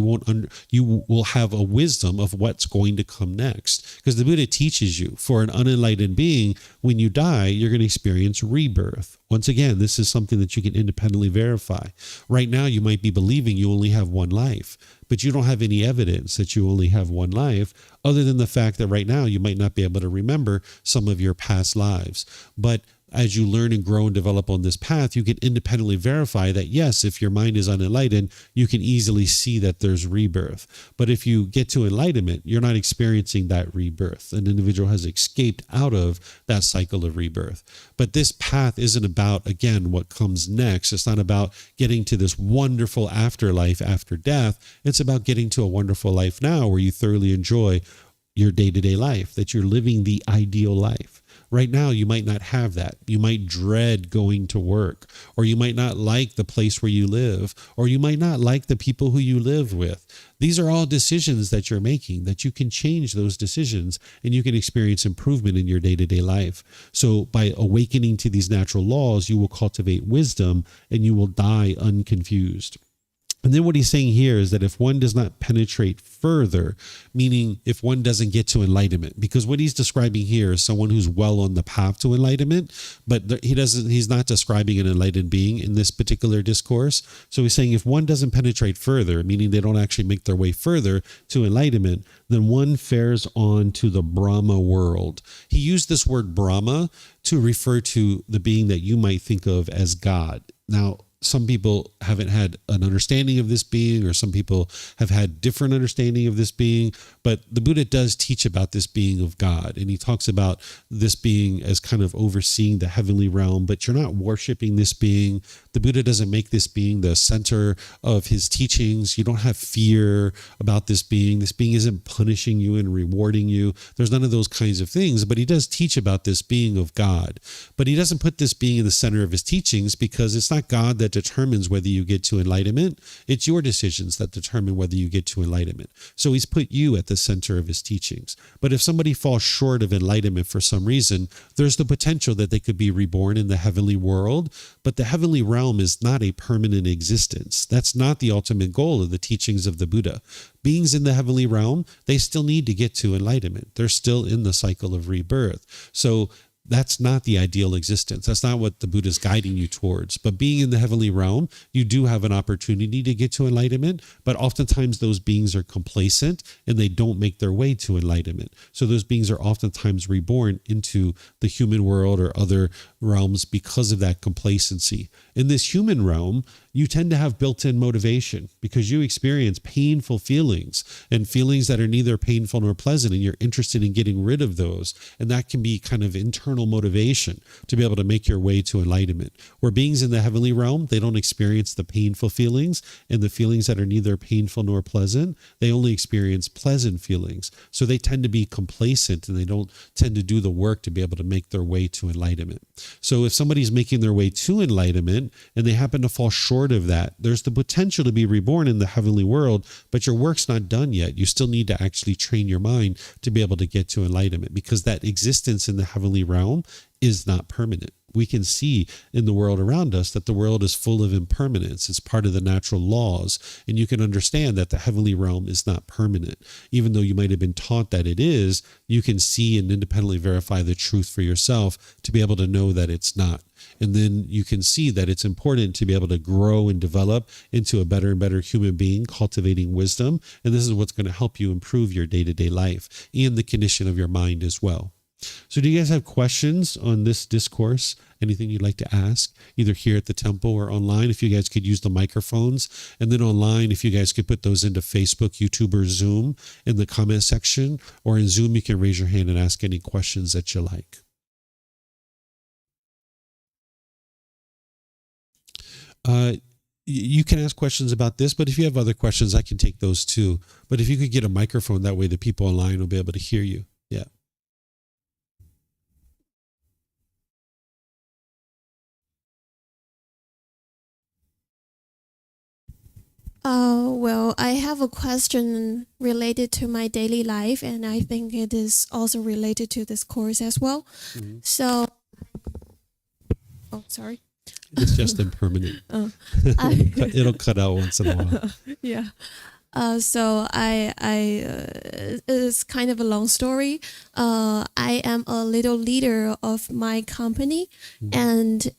will have a wisdom of what's going to come next. Because the Buddha teaches you, for an unenlightened being, when you die, you're going to experience rebirth. Once again, this is something that you can independently verify. Right now, you might be believing you only have one life, but you don't have any evidence that you only have one life, other than the fact that right now you might not be able to remember some of your past lives. But as you learn and grow and develop on this path, you can independently verify that, yes, if your mind is unenlightened, you can easily see that there's rebirth. But if you get to enlightenment, you're not experiencing that rebirth. An individual has escaped out of that cycle of rebirth. But this path isn't about, again, what comes next. It's not about getting to this wonderful afterlife after death. It's about getting to a wonderful life now where you thoroughly enjoy your day-to-day life, that you're living the ideal life. Right now, you might not have that. You might dread going to work, or you might not like the place where you live, or you might not like the people who you live with. These are all decisions that you're making, that you can change those decisions and you can experience improvement in your day-to-day life. So by awakening to these natural laws, you will cultivate wisdom and you will die unconfused. And then what he's saying here is that if one does not penetrate further, meaning if one doesn't get to enlightenment, because what he's describing here is someone who's well on the path to enlightenment, but he's not describing an enlightened being in this particular discourse. So he's saying if one doesn't penetrate further, meaning they don't actually make their way further to enlightenment, then one fares on to the Brahma world. He used this word Brahma to refer to the being that you might think of as God. Now, some people haven't had an understanding of this being, or some people have had different understanding of this being, but the Buddha does teach about this being of God. And he talks about this being as kind of overseeing the heavenly realm, but you're not worshiping this being. The Buddha doesn't make this being the center of his teachings. You don't have fear about this being. This being isn't punishing you and rewarding you. There's none of those kinds of things, but he does teach about this being of God. But he doesn't put this being in the center of his teachings, because it's not God that determines whether you get to enlightenment. It's your decisions that determine whether you get to enlightenment. So he's put you at the center of his teachings. But if somebody falls short of enlightenment for some reason, there's the potential that they could be reborn in the heavenly world. But the heavenly realm is not a permanent existence. That's not the ultimate goal of the teachings of the Buddha. Beings in the heavenly realm, they still need to get to enlightenment. They're still in the cycle of rebirth. So that's not the ideal existence. That's not what the Buddha is guiding you towards. But being in the heavenly realm, you do have an opportunity to get to enlightenment, but oftentimes those beings are complacent and they don't make their way to enlightenment. So those beings are oftentimes reborn into the human world or other realms because of that complacency. In this human realm, you tend to have built-in motivation because you experience painful feelings and feelings that are neither painful nor pleasant, and you're interested in getting rid of those. And that can be kind of internal motivation to be able to make your way to enlightenment. Where beings in the heavenly realm, they don't experience the painful feelings and the feelings that are neither painful nor pleasant. They only experience pleasant feelings. So they tend to be complacent and they don't tend to do the work to be able to make their way to enlightenment. So if somebody's making their way to enlightenment and they happen to fall short of that, there's the potential to be reborn in the heavenly world, but your work's not done yet. You still need to actually train your mind to be able to get to enlightenment, because that existence in the heavenly realm is not permanent. We can see in the world around us that the world is full of impermanence. It's part of the natural laws. And you can understand that the heavenly realm is not permanent. Even though you might have been taught that it is, you can see and independently verify the truth for yourself to be able to know that it's not. And then you can see that it's important to be able to grow and develop into a better and better human being, cultivating wisdom. And this is what's going to help you improve your day-to-day life and the condition of your mind as well. So do you guys have questions on this discourse? Anything you'd like to ask, either here at the temple or online? If you guys could use the microphones. And then online, if you guys could put those into Facebook, YouTube, or Zoom in the comment section. Or in Zoom, you can raise your hand and ask any questions that you like. You can ask questions about this, but if you have other questions, I can take those too. But if you could get a microphone, that way the people online will be able to hear you. Yeah. Well, I have a question related to my daily life, and I think it is also related to this course as well. Mm-hmm. So Oh, sorry. It's just impermanent. I, It'll cut out once in a while. yeah. So it's kind of a long story. I am a little leader of my company, and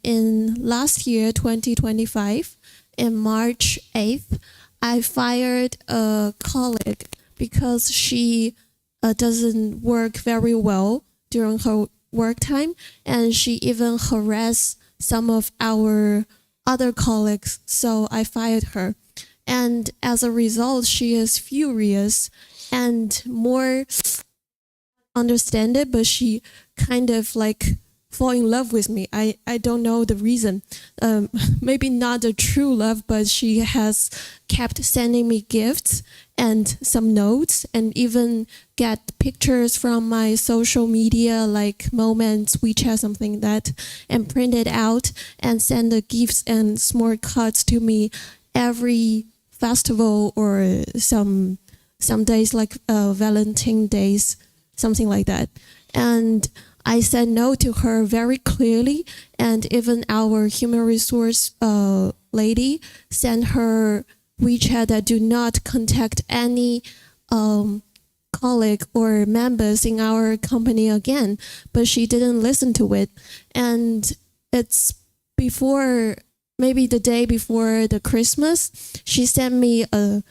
in last year, 2025, in March 8th, I fired a colleague because she doesn't work very well during her work time, and she even harassed some of our other colleagues. So I fired her. And as a result, she is furious and more understanding, but she kind of like fall in love with me. I don't know the reason. Maybe not the true love, but she has kept sending me gifts and some notes, and even get pictures from my social media like Moments, WeChat, something like that, and print it out and send the gifts and small cards to me every festival or some days like Valentine days, something like that. And I said no to her very clearly, and even our human resource lady sent her WeChat that do not contact any colleague or members in our company again, but she didn't listen to it. And it's before, maybe the day before the Christmas, she sent me a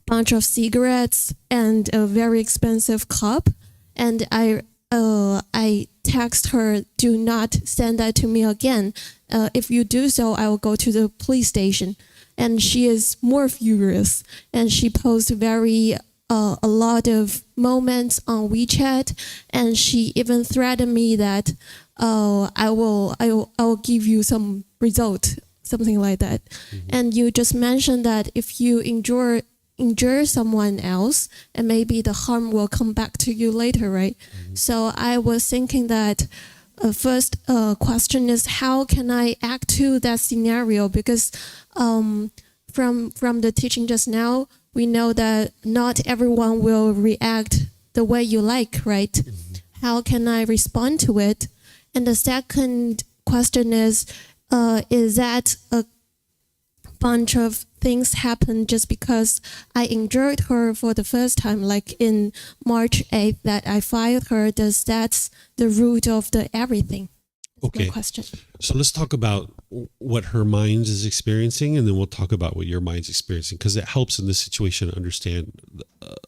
bunch of cigarettes and a very expensive cup, and I text her, do not send that to me again. If you do so, I will go to the police station. And she is more furious, and she posts a lot of moments on WeChat, and she even threatened me that I will give you some result, something like that. And you just mentioned that if you injure someone else, and maybe the harm will come back to you later, right? So I was thinking that first question is, how can I act to that scenario? Because from the teaching just now, we know that not everyone will react the way you like, right? How can I respond to it? And the second question is that a bunch of things happen just because I injured her for the first time, like in March 8th that I fired her? Does that's the root of the everything? That's Okay. my question. So let's talk about what her mind is experiencing, and then we'll talk about what your mind's experiencing, because it helps in this situation to understand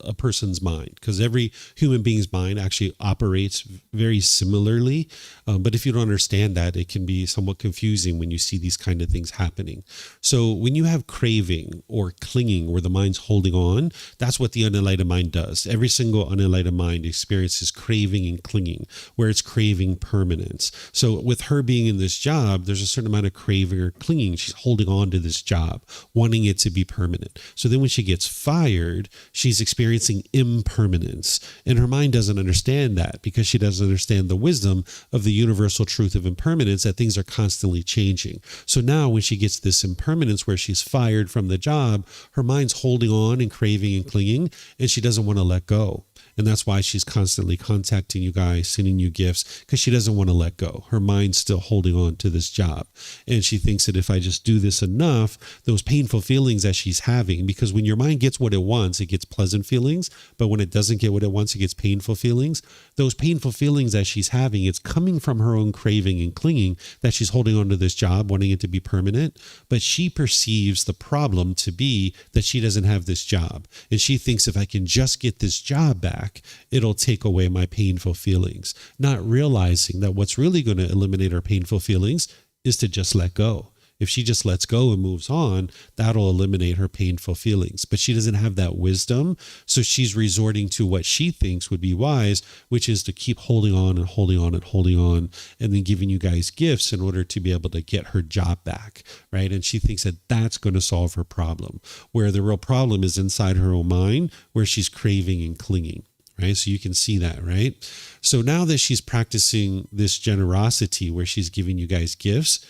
a person's mind, because every human being's mind actually operates very similarly. But if you don't understand that, it can be somewhat confusing when you see these kind of things happening. So when you have craving or clinging, where the mind's holding on, that's what the unenlightened mind does. Every single unenlightened mind experiences craving and clinging, where it's craving permanence. So with her being in this job, there's a certain amount of craving or clinging. She's holding on to this job, wanting it to be permanent. So then when she gets fired, she's experiencing impermanence. And her mind doesn't understand that, because she doesn't understand the wisdom of the universal truth of impermanence, that things are constantly changing. So now when she gets this impermanence where she's fired from the job, her mind's holding on and craving and clinging, and she doesn't want to let go. And that's why she's constantly contacting you guys, sending you gifts, because she doesn't want to let go. Her mind's still holding on to this job. And she thinks that if I just do this enough, those painful feelings that she's having, because when your mind gets what it wants, it gets pleasant feelings. But when it doesn't get what it wants, it gets painful feelings. Those painful feelings that she's having, it's coming from her own craving and clinging, that she's holding on to this job, wanting it to be permanent. But she perceives the problem to be that she doesn't have this job. And she thinks, if I can just get this job back, it'll take away my painful feelings, not realizing that what's really going to eliminate her painful feelings is to just let go. If she just lets go and moves on, that'll eliminate her painful feelings. But she doesn't have that wisdom, so she's resorting to what she thinks would be wise, which is to keep holding on and holding on and holding on, and then giving you guys gifts in order to be able to get her job back, right? And she thinks that that's going to solve her problem, where the real problem is inside her own mind, where she's craving and clinging. Right? So you can see that, right? So now that she's practicing this generosity where she's giving you guys gifts,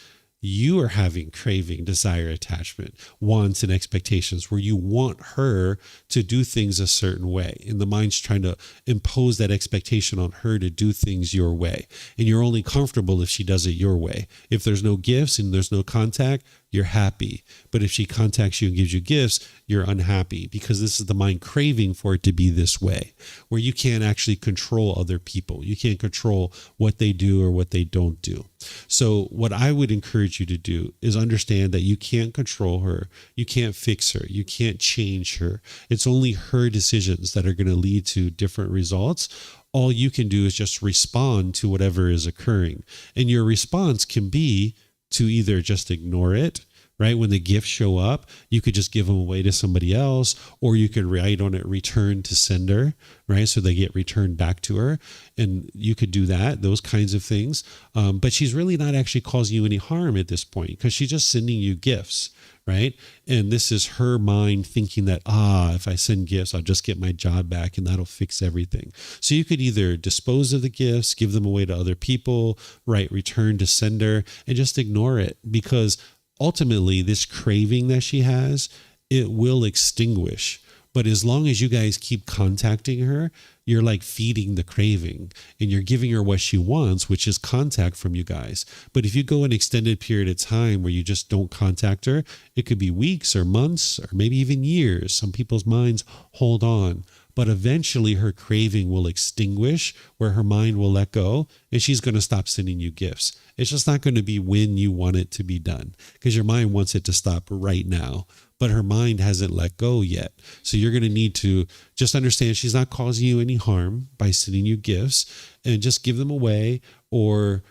You are having craving, desire, attachment, wants, and expectations where you want her to do things a certain way. And the mind's trying to impose that expectation on her to do things your way. And you're only comfortable if she does it your way. If there's no gifts and there's no contact, you're happy. But if she contacts you and gives you gifts, you're unhappy, because this is the mind craving for it to be this way, where you can't actually control other people. You can't control what they do or what they don't do. So what I would encourage you to do is understand that you can't control her. You can't fix her. You can't change her. It's only her decisions that are going to lead to different results. All you can do is just respond to whatever is occurring. And your response can be to either just ignore it, right? When the gifts show up, you could just give them away to somebody else, or you could write on it, return to sender, right? So they get returned back to her. And you could do that, those kinds of things. But she's really not actually causing you any harm at this point, because she's just sending you gifts, right? And this is her mind thinking that, if I send gifts, I'll just get my job back and that'll fix everything. So you could either dispose of the gifts, give them away to other people, write return to sender, and just ignore it, because ultimately this craving that she has, it will extinguish. But as long as you guys keep contacting her, you're like feeding the craving and you're giving her what she wants, which is contact from you guys. But if you go an extended period of time where you just don't contact her, it could be weeks or months or maybe even years. Some people's minds hold on, but eventually her craving will extinguish, where her mind will let go and she's going to stop sending you gifts. It's just not going to be when you want it to be done, because your mind wants it to stop right now, but her mind hasn't let go yet. So you're going to need to just understand she's not causing you any harm by sending you gifts, and just give them away, or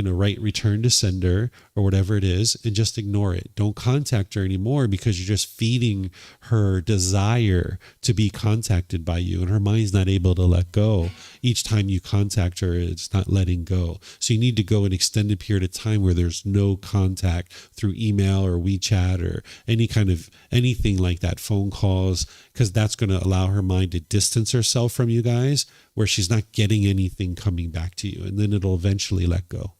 write return to sender or whatever it is, and just ignore it. Don't contact her anymore, because you're just feeding her desire to be contacted by you, and her mind's not able to let go. Each time you contact her, it's not letting go. So you need to go an extended period of time where there's no contact through email or WeChat or anything like that, phone calls, because that's going to allow her mind to distance herself from you guys, where she's not getting anything coming back to you, and then it'll eventually let go.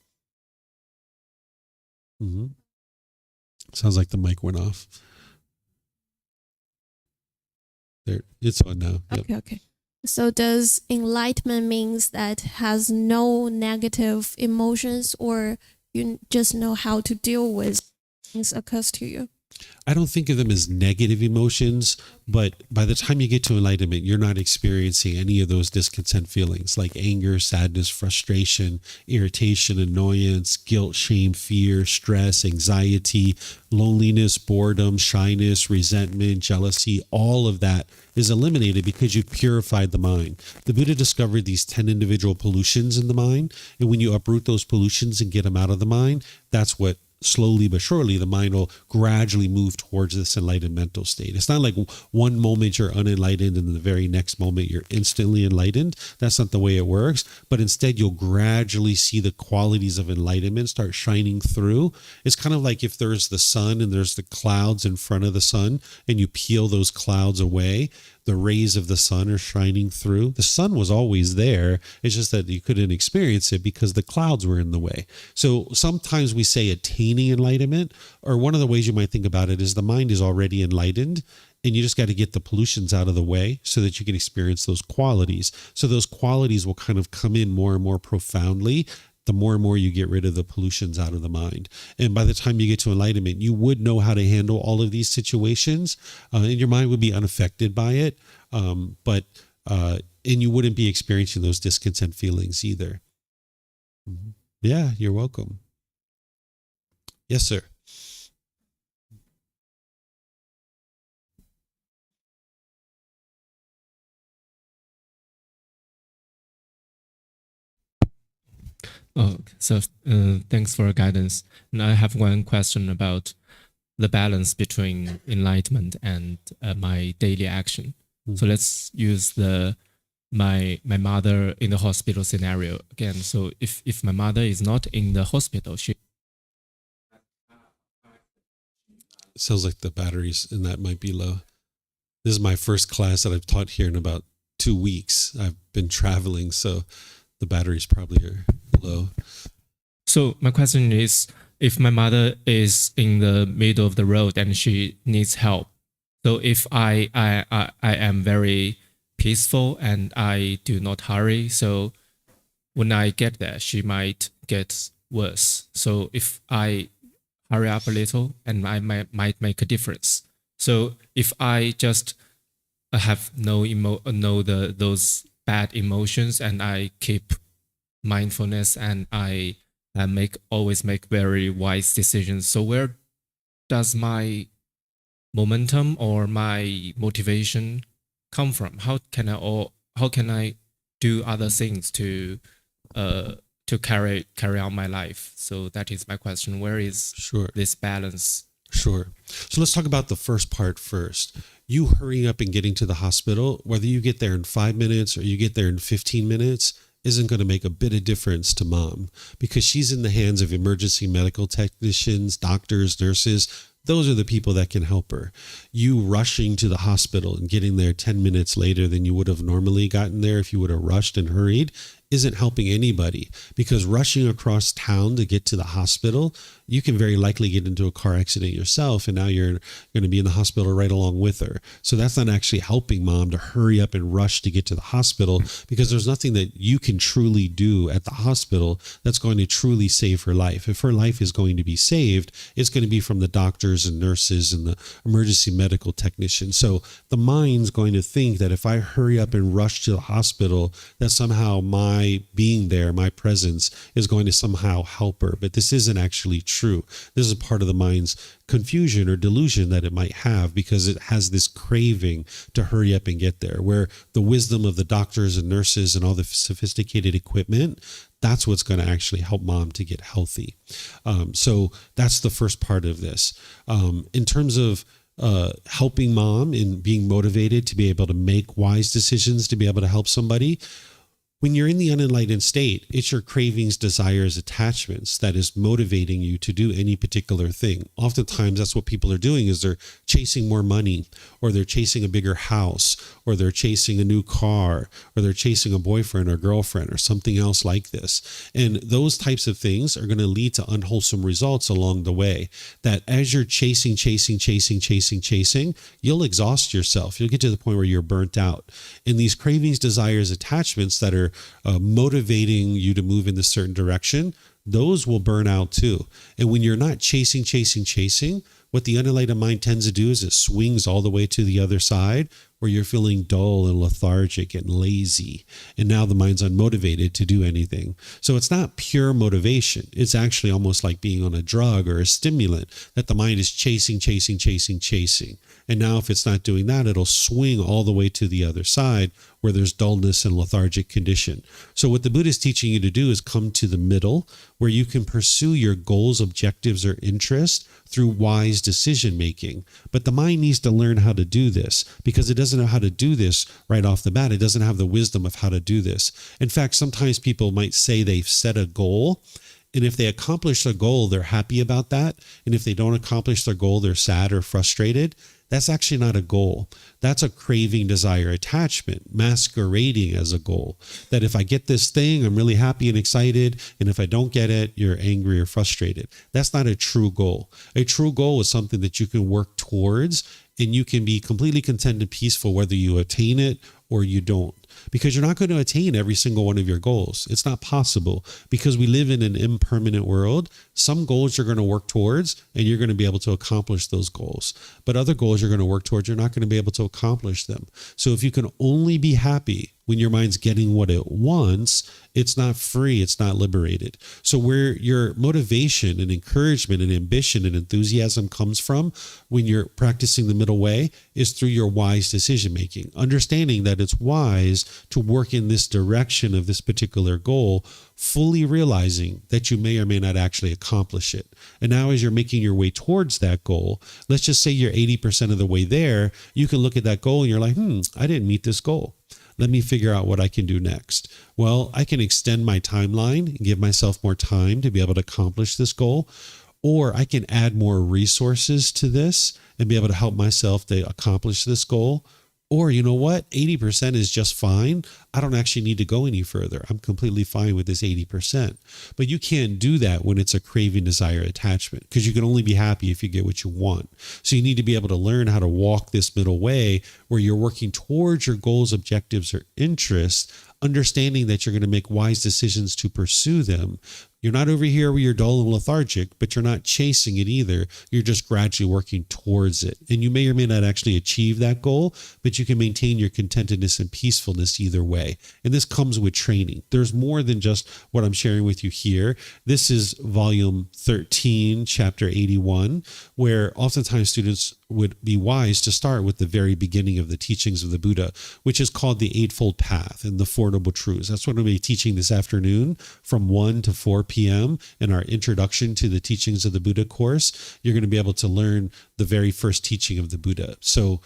Sounds like the mic went off. There, it's on now. Yep. Okay. So does enlightenment means that has no negative emotions, or you just know how to deal with things occurs to you? I don't think of them as negative emotions, but by the time you get to enlightenment, you're not experiencing any of those discontent feelings like anger, sadness, frustration, irritation, annoyance, guilt, shame, fear, stress, anxiety, loneliness, boredom, shyness, resentment, jealousy. All of that is eliminated because you've purified the mind. The Buddha discovered these 10 individual pollutions in the mind, and when you uproot those pollutions and get them out of the mind, that's what slowly but surely the mind will gradually move towards this enlightened mental state. It's not like one moment you're unenlightened and the very next moment you're instantly enlightened. That's not the way it works. But instead, you'll gradually see the qualities of enlightenment start shining through. It's kind of like if there's the sun and there's the clouds in front of the sun, and you peel those clouds away, the rays of the sun are shining through. The sun was always there. It's just that you couldn't experience it because the clouds were in the way. So sometimes we say attaining enlightenment, or one of the ways you might think about it is the mind is already enlightened, and you just got to get the pollutions out of the way so that you can experience those qualities. So those qualities will kind of come in more and more profoundly the more and more you get rid of the pollutions out of the mind. And by the time you get to enlightenment, you would know how to handle all of these situations, and your mind would be unaffected by it. And you wouldn't be experiencing those discontent feelings either. Yeah, you're welcome. Yes, sir. Oh, so thanks for your guidance. And I have one question about the balance between enlightenment and my daily action. So let's use my mother in the hospital scenario again. So if my mother is not in the hospital, she sounds like the batteries in that might be low. This is my first class that I've taught here in about 2 weeks. I've been traveling, so the batteries probably are low. So my question is, if my mother is in the middle of the road and she needs help, so if I am very peaceful and I do not hurry, so when I get there, she might get worse. So if I hurry up a little, and I might make a difference. So if I just have those bad emotions, and I keep mindfulness, and I always make very wise decisions. So where does my momentum or my motivation come from? How can I do other things to carry on my life? So that is my question. Where is this balance? Sure. So let's talk about the first part first. You hurrying up and getting to the hospital, whether you get there in 5 minutes or you get there in 15 minutes, isn't going to make a bit of difference to mom, because she's in the hands of emergency medical technicians, doctors, nurses. Those are the people that can help her. You rushing to the hospital and getting there 10 minutes later than you would have normally gotten there if you would have rushed and hurried isn't helping anybody, because rushing across town to get to the hospital, you can very likely get into a car accident yourself, and now you're going to be in the hospital right along with her. So that's not actually helping mom to hurry up and rush to get to the hospital, because there's nothing that you can truly do at the hospital that's going to truly save her life. If her life is going to be saved, it's going to be from the doctors and nurses and the emergency medical technicians. So the mind's going to think that if I hurry up and rush to the hospital, that somehow my being there, my presence, is going to somehow help her. But this isn't actually true. This is part of the mind's confusion or delusion that it might have, because it has this craving to hurry up and get there, where the wisdom of the doctors and nurses and all the sophisticated equipment, that's what's going to actually help mom to get healthy. So that's the first part of this. In terms of helping mom in being motivated to be able to make wise decisions, to be able to help somebody, when you're in the unenlightened state, it's your cravings, desires, attachments that is motivating you to do any particular thing. Oftentimes, that's what people are doing, is they're chasing more money, or they're chasing a bigger house, or they're chasing a new car, or they're chasing a boyfriend or girlfriend or something else like this. And those types of things are going to lead to unwholesome results along the way. That as you're chasing, you'll exhaust yourself. You'll get to the point where you're burnt out. And these cravings, desires, attachments that are motivating you to move in a certain direction, those will burn out too. And when you're not chasing, what the unenlightened mind tends to do is it swings all the way to the other side, where you're feeling dull and lethargic and lazy. And now the mind's unmotivated to do anything. So it's not pure motivation. It's actually almost like being on a drug or a stimulant, that the mind is chasing. And now if it's not doing that, it'll swing all the way to the other side, where there's dullness and lethargic condition. So what the Buddha is teaching you to do is come to the middle, where you can pursue your goals, objectives, or interests through wise decision making. But the mind needs to learn how to do this, because it doesn't know how to do this right off the bat. It doesn't have the wisdom of how to do this. In fact, sometimes people might say they've set a goal, and if they accomplish a goal, they're happy about that. And if they don't accomplish their goal, they're sad or frustrated. That's actually not a goal. That's a craving, desire, attachment masquerading as a goal. That if I get this thing, I'm really happy and excited. And if I don't get it, you're angry or frustrated. That's not a true goal. A true goal is something that you can work towards, and you can be completely content and peaceful whether you attain it or you don't. Because you're not going to attain every single one of your goals. It's not possible, because we live in an impermanent world. Some goals you're going to work towards, and you're going to be able to accomplish those goals. But other goals you're going to work towards, you're not going to be able to accomplish them. So if you can only be happy when your mind's getting what it wants, it's not free, it's not liberated. So where your motivation and encouragement and ambition and enthusiasm comes from when you're practicing the middle way is through your wise decision making, understanding that it's wise to work in this direction of this particular goal, fully realizing that you may or may not actually accomplish it. And now as you're making your way towards that goal, let's just say you're 80% of the way there, you can look at that goal and you're like, I didn't meet this goal. Let me figure out what I can do next. Well, I can extend my timeline and give myself more time to be able to accomplish this goal, or I can add more resources to this and be able to help myself to accomplish this goal. Or, you know what, 80% is just fine. I don't actually need to go any further. I'm completely fine with this 80%. But you can't do that when it's a craving, desire, attachment, because you can only be happy if you get what you want. So you need to be able to learn how to walk this middle way where you're working towards your goals, objectives, or interests, understanding that you're going to make wise decisions to pursue them. You're not over here where you're dull and lethargic, but you're not chasing it either. You're just gradually working towards it. And you may or may not actually achieve that goal, but you can maintain your contentedness and peacefulness either way. And this comes with training. There's more than just what I'm sharing with you here. This is volume 13, chapter 81, where oftentimes students would be wise to start with the very beginning of the teachings of the Buddha, which is called the Eightfold Path and the Four Noble Truths. That's what I'm going to be teaching this afternoon from 1 to 4 p.m. in our Introduction to the Teachings of the Buddha course. You're going to be able to learn the very first teaching of the Buddha. So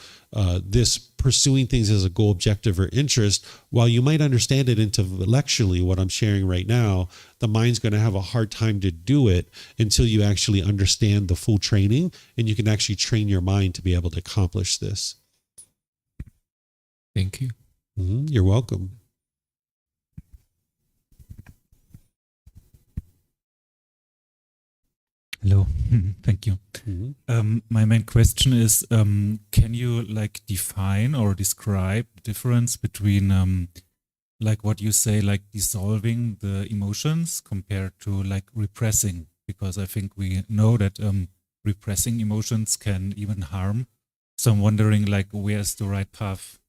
this pursuing things as a goal, objective, or interest, while you might understand it intellectually, what I'm sharing right now, the mind's going to have a hard time to do it until you actually understand the full training, and you can actually train your mind to be able to accomplish this. Thank you. You're welcome. Hello, thank you. My main question is, can you like define or describe the difference between like what you say, like dissolving the emotions compared to like repressing? Because I think we know that repressing emotions can even harm. So I'm wondering like where's the right path?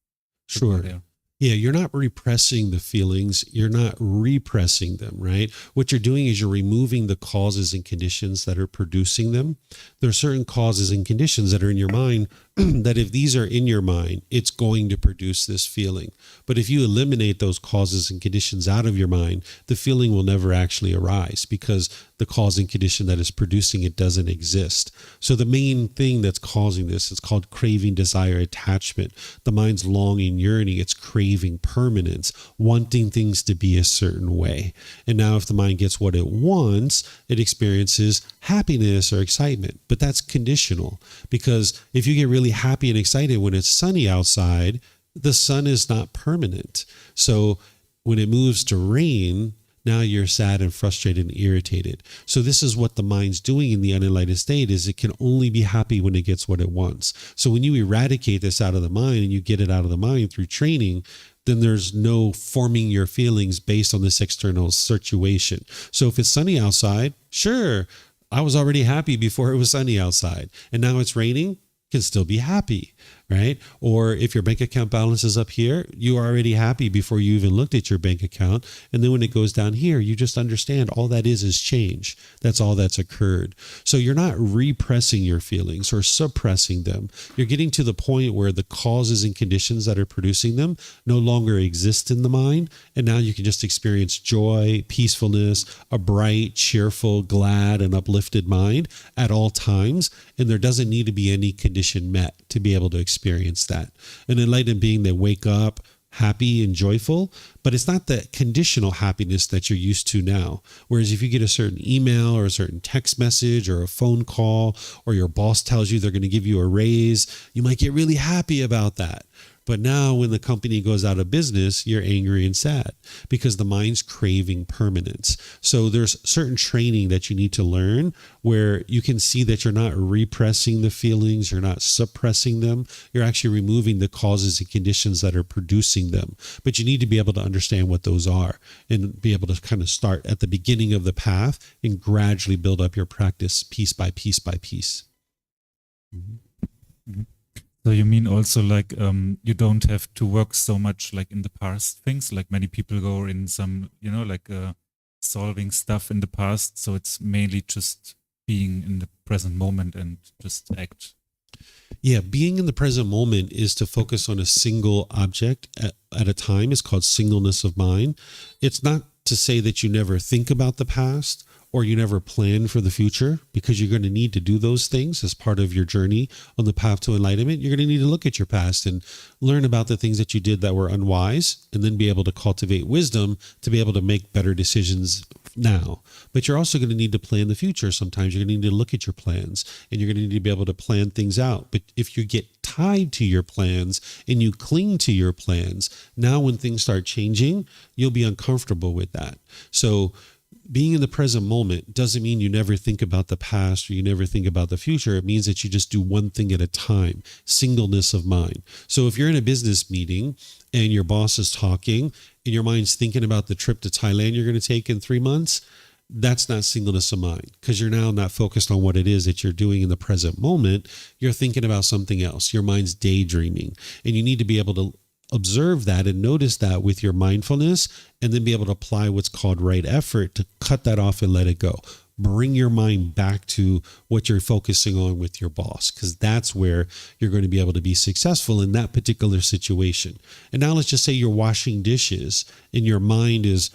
to go Sure. there? Yeah, you're not repressing the feelings. You're not repressing them, right? What you're doing is you're removing the causes and conditions that are producing them. There are certain causes and conditions that are in your mind that if these are in your mind, it's going to produce this feeling. But if you eliminate those causes and conditions out of your mind, the feeling will never actually arise because the cause and condition that is producing it doesn't exist. So the main thing that's causing this is called craving, desire, attachment. The mind's longing, yearning, it's craving permanence, wanting things to be a certain way. And now if the mind gets what it wants, it experiences happiness or excitement. But that's conditional, because if you get really happy and excited when it's sunny outside, the sun is not permanent. So when it moves to rain, now you're sad and frustrated and irritated. So this is what the mind's doing in the unenlightened state, is it can only be happy when it gets what it wants. So when you eradicate this out of the mind and you get it out of the mind through training, then there's no forming your feelings based on this external situation. So if it's sunny outside, sure, I was already happy before it was sunny outside, and now it's raining, can still be happy, right? Or if your bank account balance is up here, you are already happy before you even looked at your bank account. And then when it goes down here, you just understand all that is change. That's all that's occurred. So you're not repressing your feelings or suppressing them. You're getting to the point where the causes and conditions that are producing them no longer exist in the mind. And now you can just experience joy, peacefulness, a bright, cheerful, glad, and uplifted mind at all times. And there doesn't need to be any condition met to be able to experience that. An enlightened being, they wake up happy and joyful, but it's not the conditional happiness that you're used to now. Whereas if you get a certain email or a certain text message or a phone call, or your boss tells you they're going to give you a raise, you might get really happy about that. But now when the company goes out of business, you're angry and sad because the mind's craving permanence. So there's certain training that you need to learn where you can see that you're not repressing the feelings, you're not suppressing them, you're actually removing the causes and conditions that are producing them. But you need to be able to understand what those are and be able to kind of start at the beginning of the path and gradually build up your practice piece by piece by piece. Mm-hmm. So you mean also like you don't have to work so much like in the past things, like many people go in some, like solving stuff in the past. So it's mainly just being in the present moment and just act. Yeah, being in the present moment is to focus on a single object at a time. It's called singleness of mind. It's not to say that you never think about the past or you never plan for the future, because you're going to need to do those things as part of your journey on the path to enlightenment. You're going to need to look at your past and learn about the things that you did that were unwise, and then be able to cultivate wisdom to be able to make better decisions now. But you're also going to need to plan the future. Sometimes you're going to need to look at your plans, and you're going to need to be able to plan things out. But if you get tied to your plans and you cling to your plans, now when things start changing, you'll be uncomfortable with that. So being in the present moment doesn't mean you never think about the past or you never think about the future. It means that you just do one thing at a time, singleness of mind. So if you're in a business meeting and your boss is talking and your mind's thinking about the trip to Thailand you're going to take in 3 months, that's not singleness of mind, because you're now not focused on what it is that you're doing in the present moment. You're thinking about something else. Your mind's daydreaming, and you need to be able to observe that and notice that with your mindfulness, and then be able to apply what's called right effort to cut that off and let it go. Bring your mind back to what you're focusing on with your boss, because that's where you're going to be able to be successful in that particular situation. And now let's just say you're washing dishes and your mind is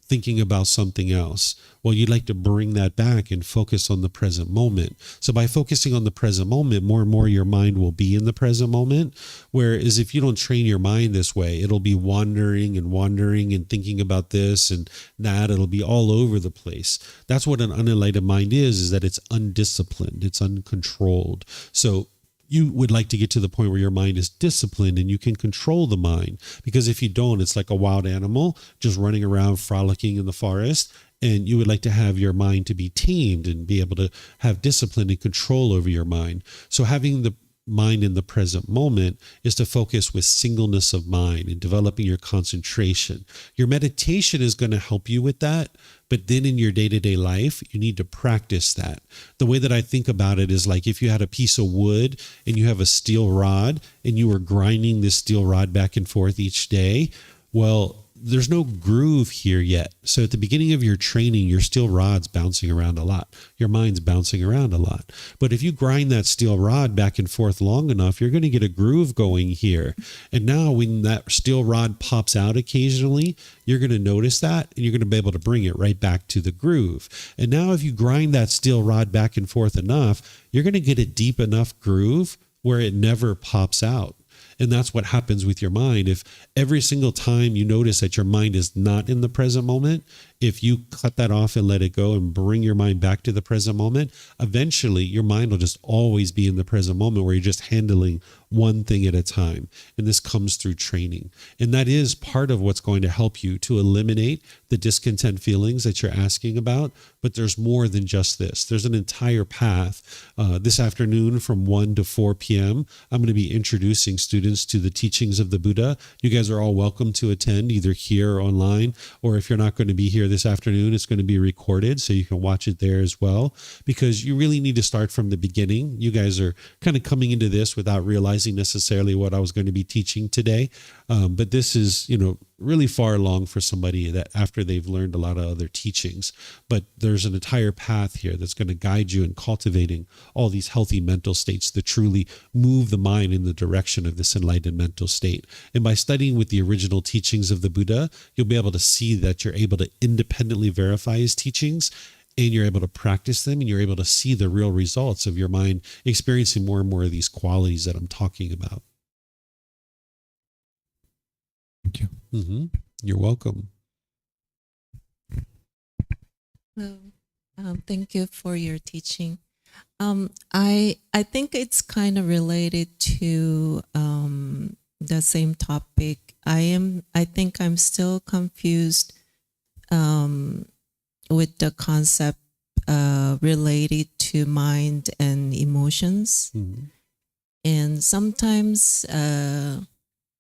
thinking about something else. Well, you'd like to bring that back and focus on the present moment. So by focusing on the present moment, more and more your mind will be in the present moment. Whereas if you don't train your mind this way, it'll be wandering and thinking about this and that. It'll be all over the place. That's what an unenlightened mind is that it's undisciplined, it's uncontrolled. So you would like to get to the point where your mind is disciplined and you can control the mind. Because if you don't, it's like a wild animal just running around frolicking in the forest. And you would like to have your mind to be tamed and be able to have discipline and control over your mind. So having the mind in the present moment is to focus with singleness of mind and developing your concentration. Your meditation is going to help you with that. But then in your day-to-day life, you need to practice that. The way that I think about it is like if you had a piece of wood and you have a steel rod and you were grinding this steel rod back and forth each day, well, there's no groove here yet. So at the beginning of your training, your steel rod's bouncing around a lot. Your mind's bouncing around a lot. But if you grind that steel rod back and forth long enough, you're going to get a groove going here. And now when that steel rod pops out occasionally, you're going to notice that and you're going to be able to bring it right back to the groove. And now if you grind that steel rod back and forth enough, you're going to get a deep enough groove where it never pops out. And that's what happens with your mind. If every single time you notice that your mind is not in the present moment, if you cut that off and let it go and bring your mind back to the present moment, eventually your mind will just always be in the present moment where you're just handling one thing at a time. And this comes through training. And that is part of what's going to help you to eliminate the discontent feelings that you're asking about. But there's more than just this. There's an entire path. This afternoon from 1 to 4 p.m., I'm going to be introducing students to the teachings of the Buddha. You guys are all welcome to attend either here or online, or if you're not going to be here this afternoon, it's going to be recorded so you can watch it there as well, because you really need to start from the beginning. You guys are kind of coming into this without realizing necessarily what I was going to be teaching today. But this is, really far along for somebody that after they've learned a lot of other teachings. But there's an entire path here that's going to guide you in cultivating all these healthy mental states that truly move the mind in the direction of this enlightened mental state. And by studying with the original teachings of the Buddha, you'll be able to see that you're able to independently verify his teachings, and you're able to practice them, and you're able to see the real results of your mind experiencing more and more of these qualities that I'm talking about. Thank you. Mm-hmm. You're welcome. Well, thank you for your teaching. I think it's kind of related to the same topic. I think I'm still confused with the concept related to mind and emotions. Mm-hmm. And sometimes,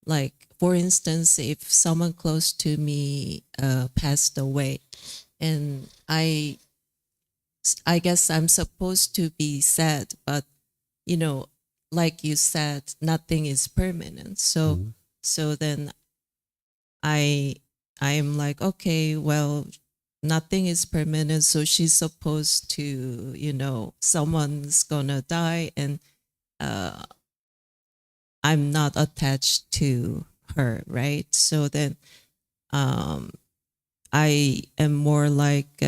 like, for instance, if someone close to me passed away, and I guess I'm supposed to be sad, but like you said, nothing is permanent. So Mm-hmm. so then I'm like, okay, well, nothing is permanent, so she's supposed to, someone's gonna die, and I'm not attached to her, right? So then I am more like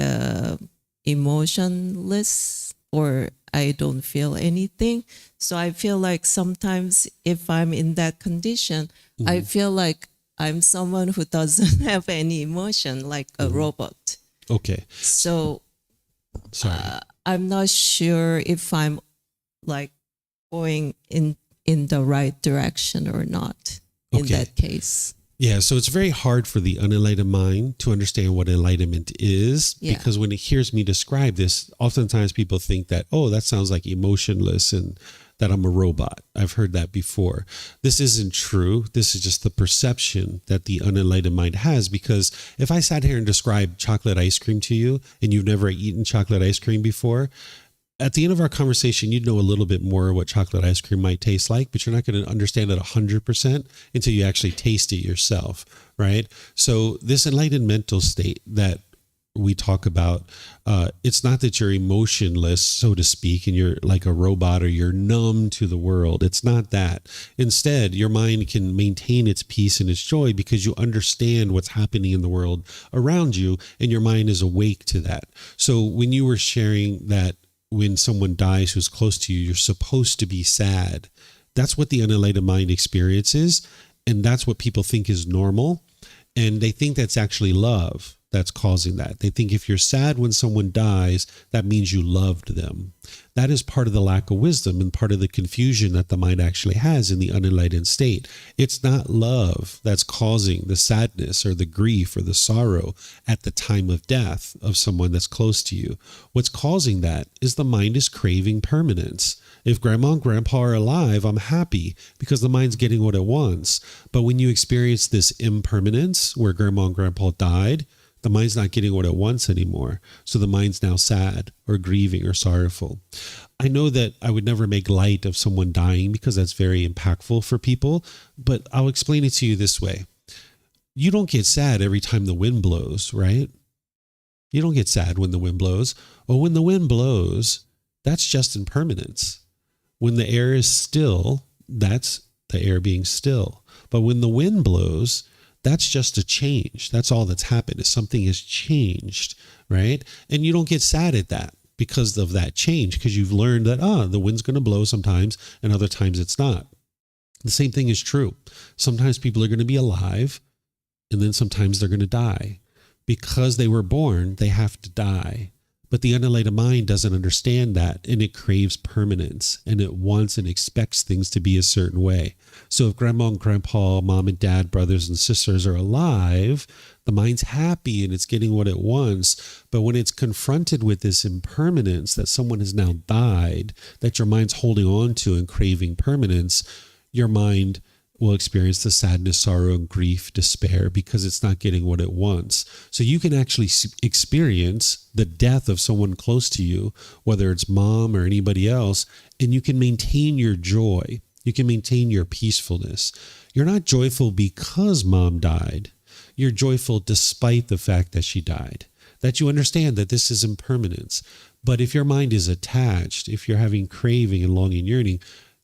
emotionless, or I don't feel anything. So I feel like sometimes if I'm in that condition, Mm-hmm. I feel like I'm someone who doesn't have any emotion, like a robot. Okay. So Sorry. I'm not sure if I'm like going in the right direction or not in Okay. that case. Yeah, so it's very hard for the unenlightened mind to understand what enlightenment is, Yeah. because when it hears me describe this, oftentimes people think that, oh, that sounds like emotionless and that I'm a robot. I've heard that before. This isn't true. This is just the perception that the unenlightened mind has, because if I sat here and described chocolate ice cream to you and you've never eaten chocolate ice cream before, at the end of our conversation, you'd know a little bit more what chocolate ice cream might taste like, but you're not going to understand it 100% until you actually taste it yourself, right? So this enlightened mental state that we talk about, it's not that you're emotionless, so to speak, and you're like a robot or you're numb to the world. It's not that. Instead, your mind can maintain its peace and its joy because you understand what's happening in the world around you, and your mind is awake to that. So when you were sharing that when someone dies who's close to you, you're supposed to be sad. That's what the unenlightened mind experiences, and that's what people think is normal. And they think that's actually love that's causing that. They think if you're sad when someone dies, that means you loved them. That is part of the lack of wisdom and part of the confusion that the mind actually has in the unenlightened state. It's not love that's causing the sadness or the grief or the sorrow at the time of death of someone that's close to you. What's causing that is the mind is craving permanence. If grandma and grandpa are alive, I'm happy because the mind's getting what it wants. But when you experience this impermanence where grandma and grandpa died, the mind's not getting what it wants anymore. So the mind's now sad or grieving or sorrowful. I know that I would never make light of someone dying because that's very impactful for people, but I'll explain it to you this way. You don't get sad every time the wind blows, right? You don't get sad when the wind blows. Well, when the wind blows, that's just impermanence. When the air is still, that's the air being still. But when the wind blows, that's just a change. That's all that's happened is something has changed, right? And you don't get sad at that because of that change, because you've learned that, the wind's going to blow sometimes and other times it's not. The same thing is true. Sometimes people are going to be alive and then sometimes they're going to die. Because they were born, they have to die. But the unenlightened mind doesn't understand that, and it craves permanence, and it wants and expects things to be a certain way. So if grandma and grandpa, mom and dad, brothers and sisters are alive, the mind's happy and it's getting what it wants. But when it's confronted with this impermanence that someone has now died, that your mind's holding on to and craving permanence, your mind will experience the sadness, sorrow, grief, despair because it's not getting what it wants. So you can actually experience the death of someone close to you, whether it's mom or anybody else, and you can maintain your joy. You can maintain your peacefulness. You're not joyful because mom died. You're joyful despite the fact that she died, that you understand that this is impermanence. But if your mind is attached, if you're having craving and longing, yearning,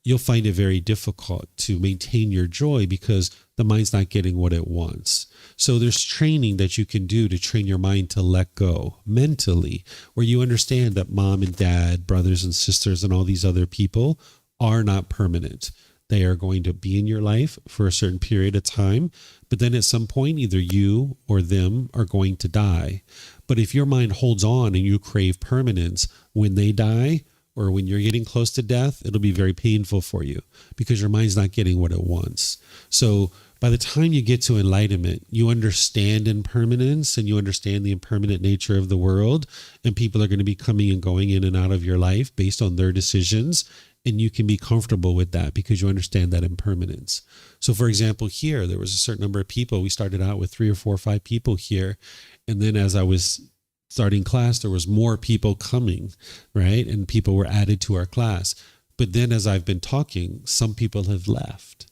you'll find it very difficult to maintain your joy because the mind's not getting what it wants. So there's training that you can do to train your mind to let go mentally, where you understand that mom and dad, brothers and sisters, and all these other people are not permanent. They are going to be in your life for a certain period of time, but then at some point, either you or them are going to die. But if your mind holds on and you crave permanence when they die, or when you're getting close to death, it'll be very painful for you because your mind's not getting what it wants. So by the time you get to enlightenment, you understand impermanence and you understand the impermanent nature of the world, and people are going to be coming and going in and out of your life based on their decisions. And you can be comfortable with that because you understand that impermanence. So for example, here, there was a certain number of people. We started out with 3 or 4 or 5 people here. And then as I was starting class, there was more people coming, right? And people were added to our class. But then as I've been talking, some people have left,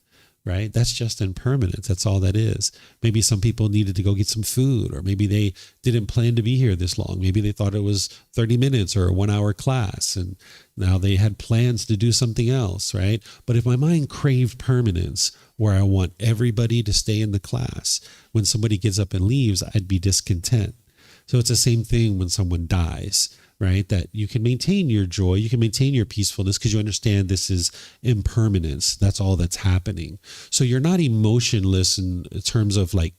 right? That's just impermanence. That's all that is. Maybe some people needed to go get some food, or maybe they didn't plan to be here this long. Maybe they thought it was 30 minutes or a 1-hour class, and now they had plans to do something else, right? But if my mind craved permanence, where I want everybody to stay in the class, when somebody gets up and leaves, I'd be discontent. So it's the same thing when someone dies, right? That you can maintain your joy, you can maintain your peacefulness because you understand this is impermanence. That's all that's happening. So you're not emotionless in terms of like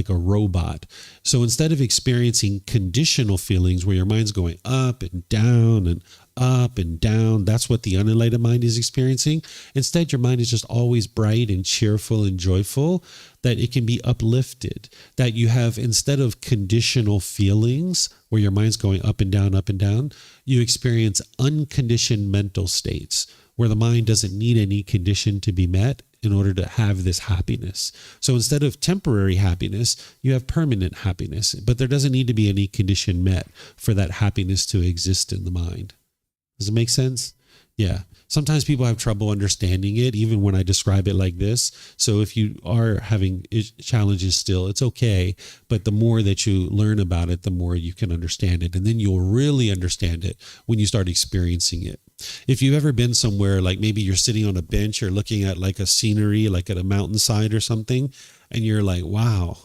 a robot. So instead of experiencing conditional feelings where your mind's going up and down and up and down. That's what the unenlightened mind is experiencing. Instead, your mind is just always bright and cheerful and joyful, that it can be uplifted, that you have, instead of conditional feelings where your mind's going up and down, you experience unconditioned mental states where the mind doesn't need any condition to be met in order to have this happiness. So instead of temporary happiness, you have permanent happiness, but there doesn't need to be any condition met for that happiness to exist in the mind. Does it make sense? Yeah. Sometimes people have trouble understanding it, even when I describe it like this. So if you are having challenges still, it's okay. But the more that you learn about it, the more you can understand it. And then you'll really understand it when you start experiencing it. If you've ever been somewhere, like maybe you're sitting on a bench or looking at like a scenery, like at a mountainside or something, and you're like, wow,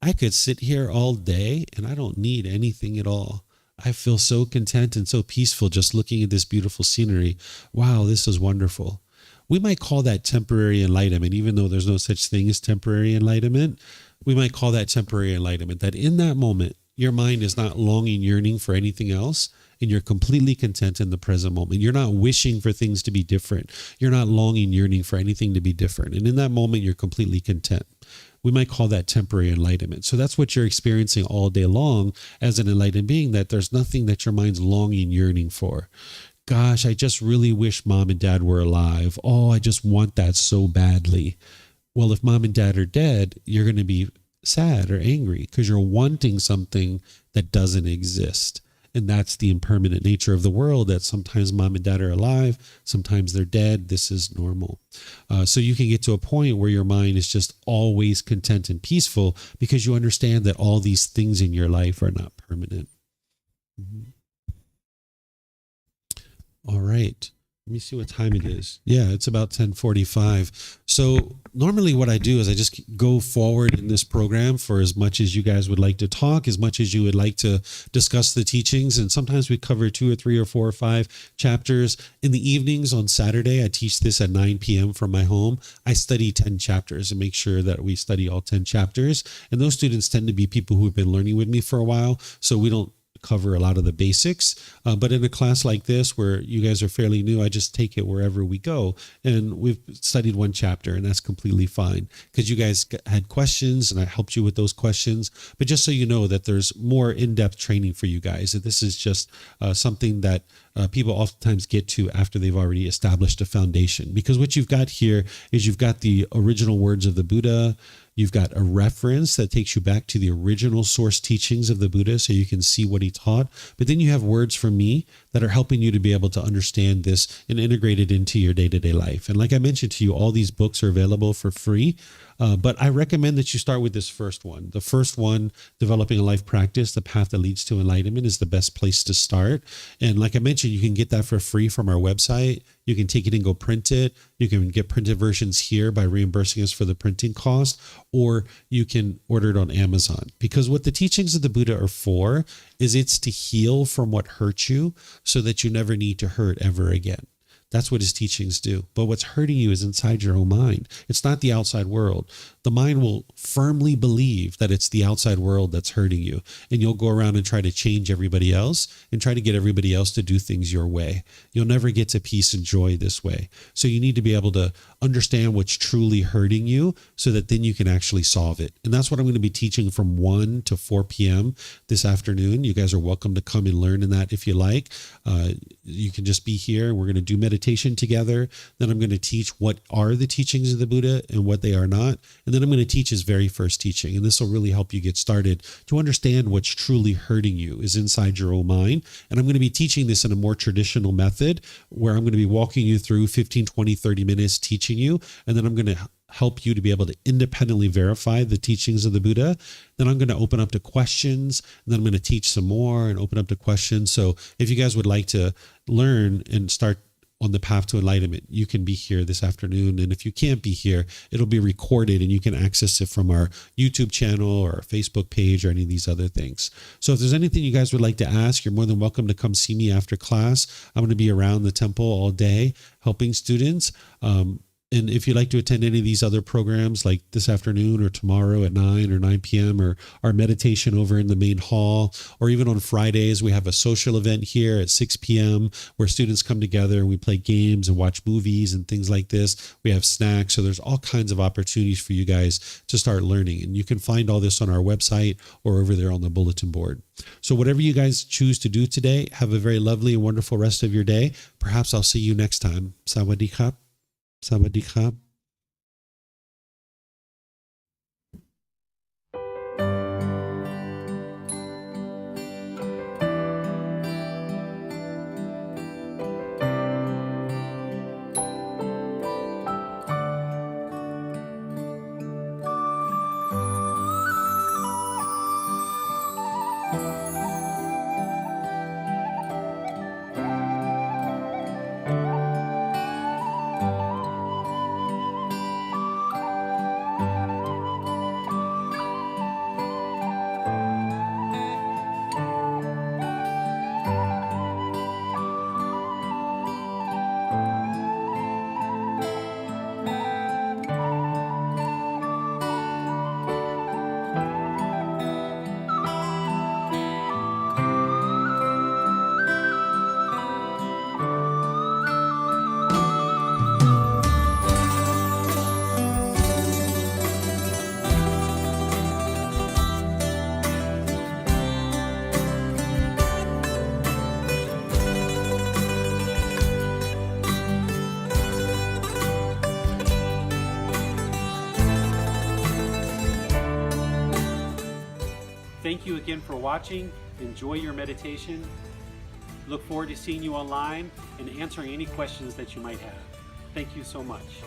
I could sit here all day and I don't need anything at all. I feel so content and so peaceful just looking at this beautiful scenery. Wow, this is wonderful. We might call that temporary enlightenment, even though there's no such thing as temporary enlightenment. We might call that temporary enlightenment, that in that moment, your mind is not longing, yearning for anything else, and you're completely content in the present moment. You're not wishing for things to be different. You're not longing, yearning for anything to be different. And in that moment, you're completely content. We might call that temporary enlightenment. So that's what you're experiencing all day long as an enlightened being, that there's nothing that your mind's longing, yearning for. Gosh, I just really wish mom and dad were alive. Oh, I just want that so badly. Well, if mom and dad are dead, you're going to be sad or angry because you're wanting something that doesn't exist. And that's the impermanent nature of the world, that sometimes mom and dad are alive, sometimes they're dead. This is normal. So you can get to a point where your mind is just always content and peaceful because you understand that all these things in your life are not permanent. All right. Let me see what time it is. Yeah, it's about 10:45. So normally what I do is I just go forward in this program for as much as you guys would like to talk, as much as you would like to discuss the teachings. And sometimes we cover 2 or 3 or 4 or 5 chapters. In the evenings on Saturday, I teach this at 9 p.m. from my home. I study 10 chapters and make sure that we study all 10 chapters. And those students tend to be people who have been learning with me for a while. So we don't cover a lot of the basics, but in a class like this where you guys are fairly new, I just take it wherever we go, and we've studied 1 chapter, and that's completely fine because you guys had questions and I helped you with those questions. But just so you know that there's more in-depth training for you guys, that this is just something that people oftentimes get to after they've already established a foundation, because what you've got here is you've got the original words of the Buddha. You've got a reference that takes you back to the original source teachings of the Buddha so you can see what he taught. But then you have words from me that are helping you to be able to understand this and integrate it into your day-to-day life. And like I mentioned to you, all these books are available for free. But I recommend that you start with this first one. The first one, Developing a Life Practice, The Path That Leads to Enlightenment, is the best place to start. And like I mentioned, you can get that for free from our website. You can take it and go print it. You can get printed versions here by reimbursing us for the printing cost, or you can order it on Amazon. Because what the teachings of the Buddha are for is it's to heal from what hurt you so that you never need to hurt ever again. That's what his teachings do. But what's hurting you is inside your own mind. It's not the outside world. The mind will firmly believe that it's the outside world that's hurting you. And you'll go around and try to change everybody else and try to get everybody else to do things your way. You'll never get to peace and joy this way. So you need to be able to understand what's truly hurting you so that then you can actually solve it. And that's what I'm going to be teaching from 1 to 4 p.m. this afternoon. You guys are welcome to come and learn in that if you like. You can just be here. We're going to do meditation together. Then I'm going to teach what are the teachings of the Buddha and what they are not. And then I'm going to teach his very first teaching. And this will really help you get started to understand what's truly hurting you is inside your own mind. And I'm going to be teaching this in a more traditional method where I'm going to be walking you through 15, 20, 30 minutes teaching you. And then I'm going to help you to be able to independently verify the teachings of the Buddha. Then I'm going to open up to questions, and then I'm going to teach some more and open up to questions. So if you guys would like to learn and start on the path to enlightenment, you can be here this afternoon. And if you can't be here, it'll be recorded and you can access it from our YouTube channel or our Facebook page or any of these other things. So if there's anything you guys would like to ask, you're more than welcome to come see me after class. I'm going to be around the temple all day helping students. And if you'd like to attend any of these other programs, like this afternoon or tomorrow at 9 or 9 p.m., or our meditation over in the main hall, or even on Fridays, we have a social event here at 6 p.m. where students come together and we play games and watch movies and things like this. We have snacks. So there's all kinds of opportunities for you guys to start learning. And you can find all this on our website or over there on the bulletin board. So whatever you guys choose to do today, have a very lovely and wonderful rest of your day. Perhaps I'll see you next time. Sawadee krap. Sawadee krap. Thank you again for watching. Enjoy your meditation. Look forward to seeing you online and answering any questions that you might have. Thank you so much.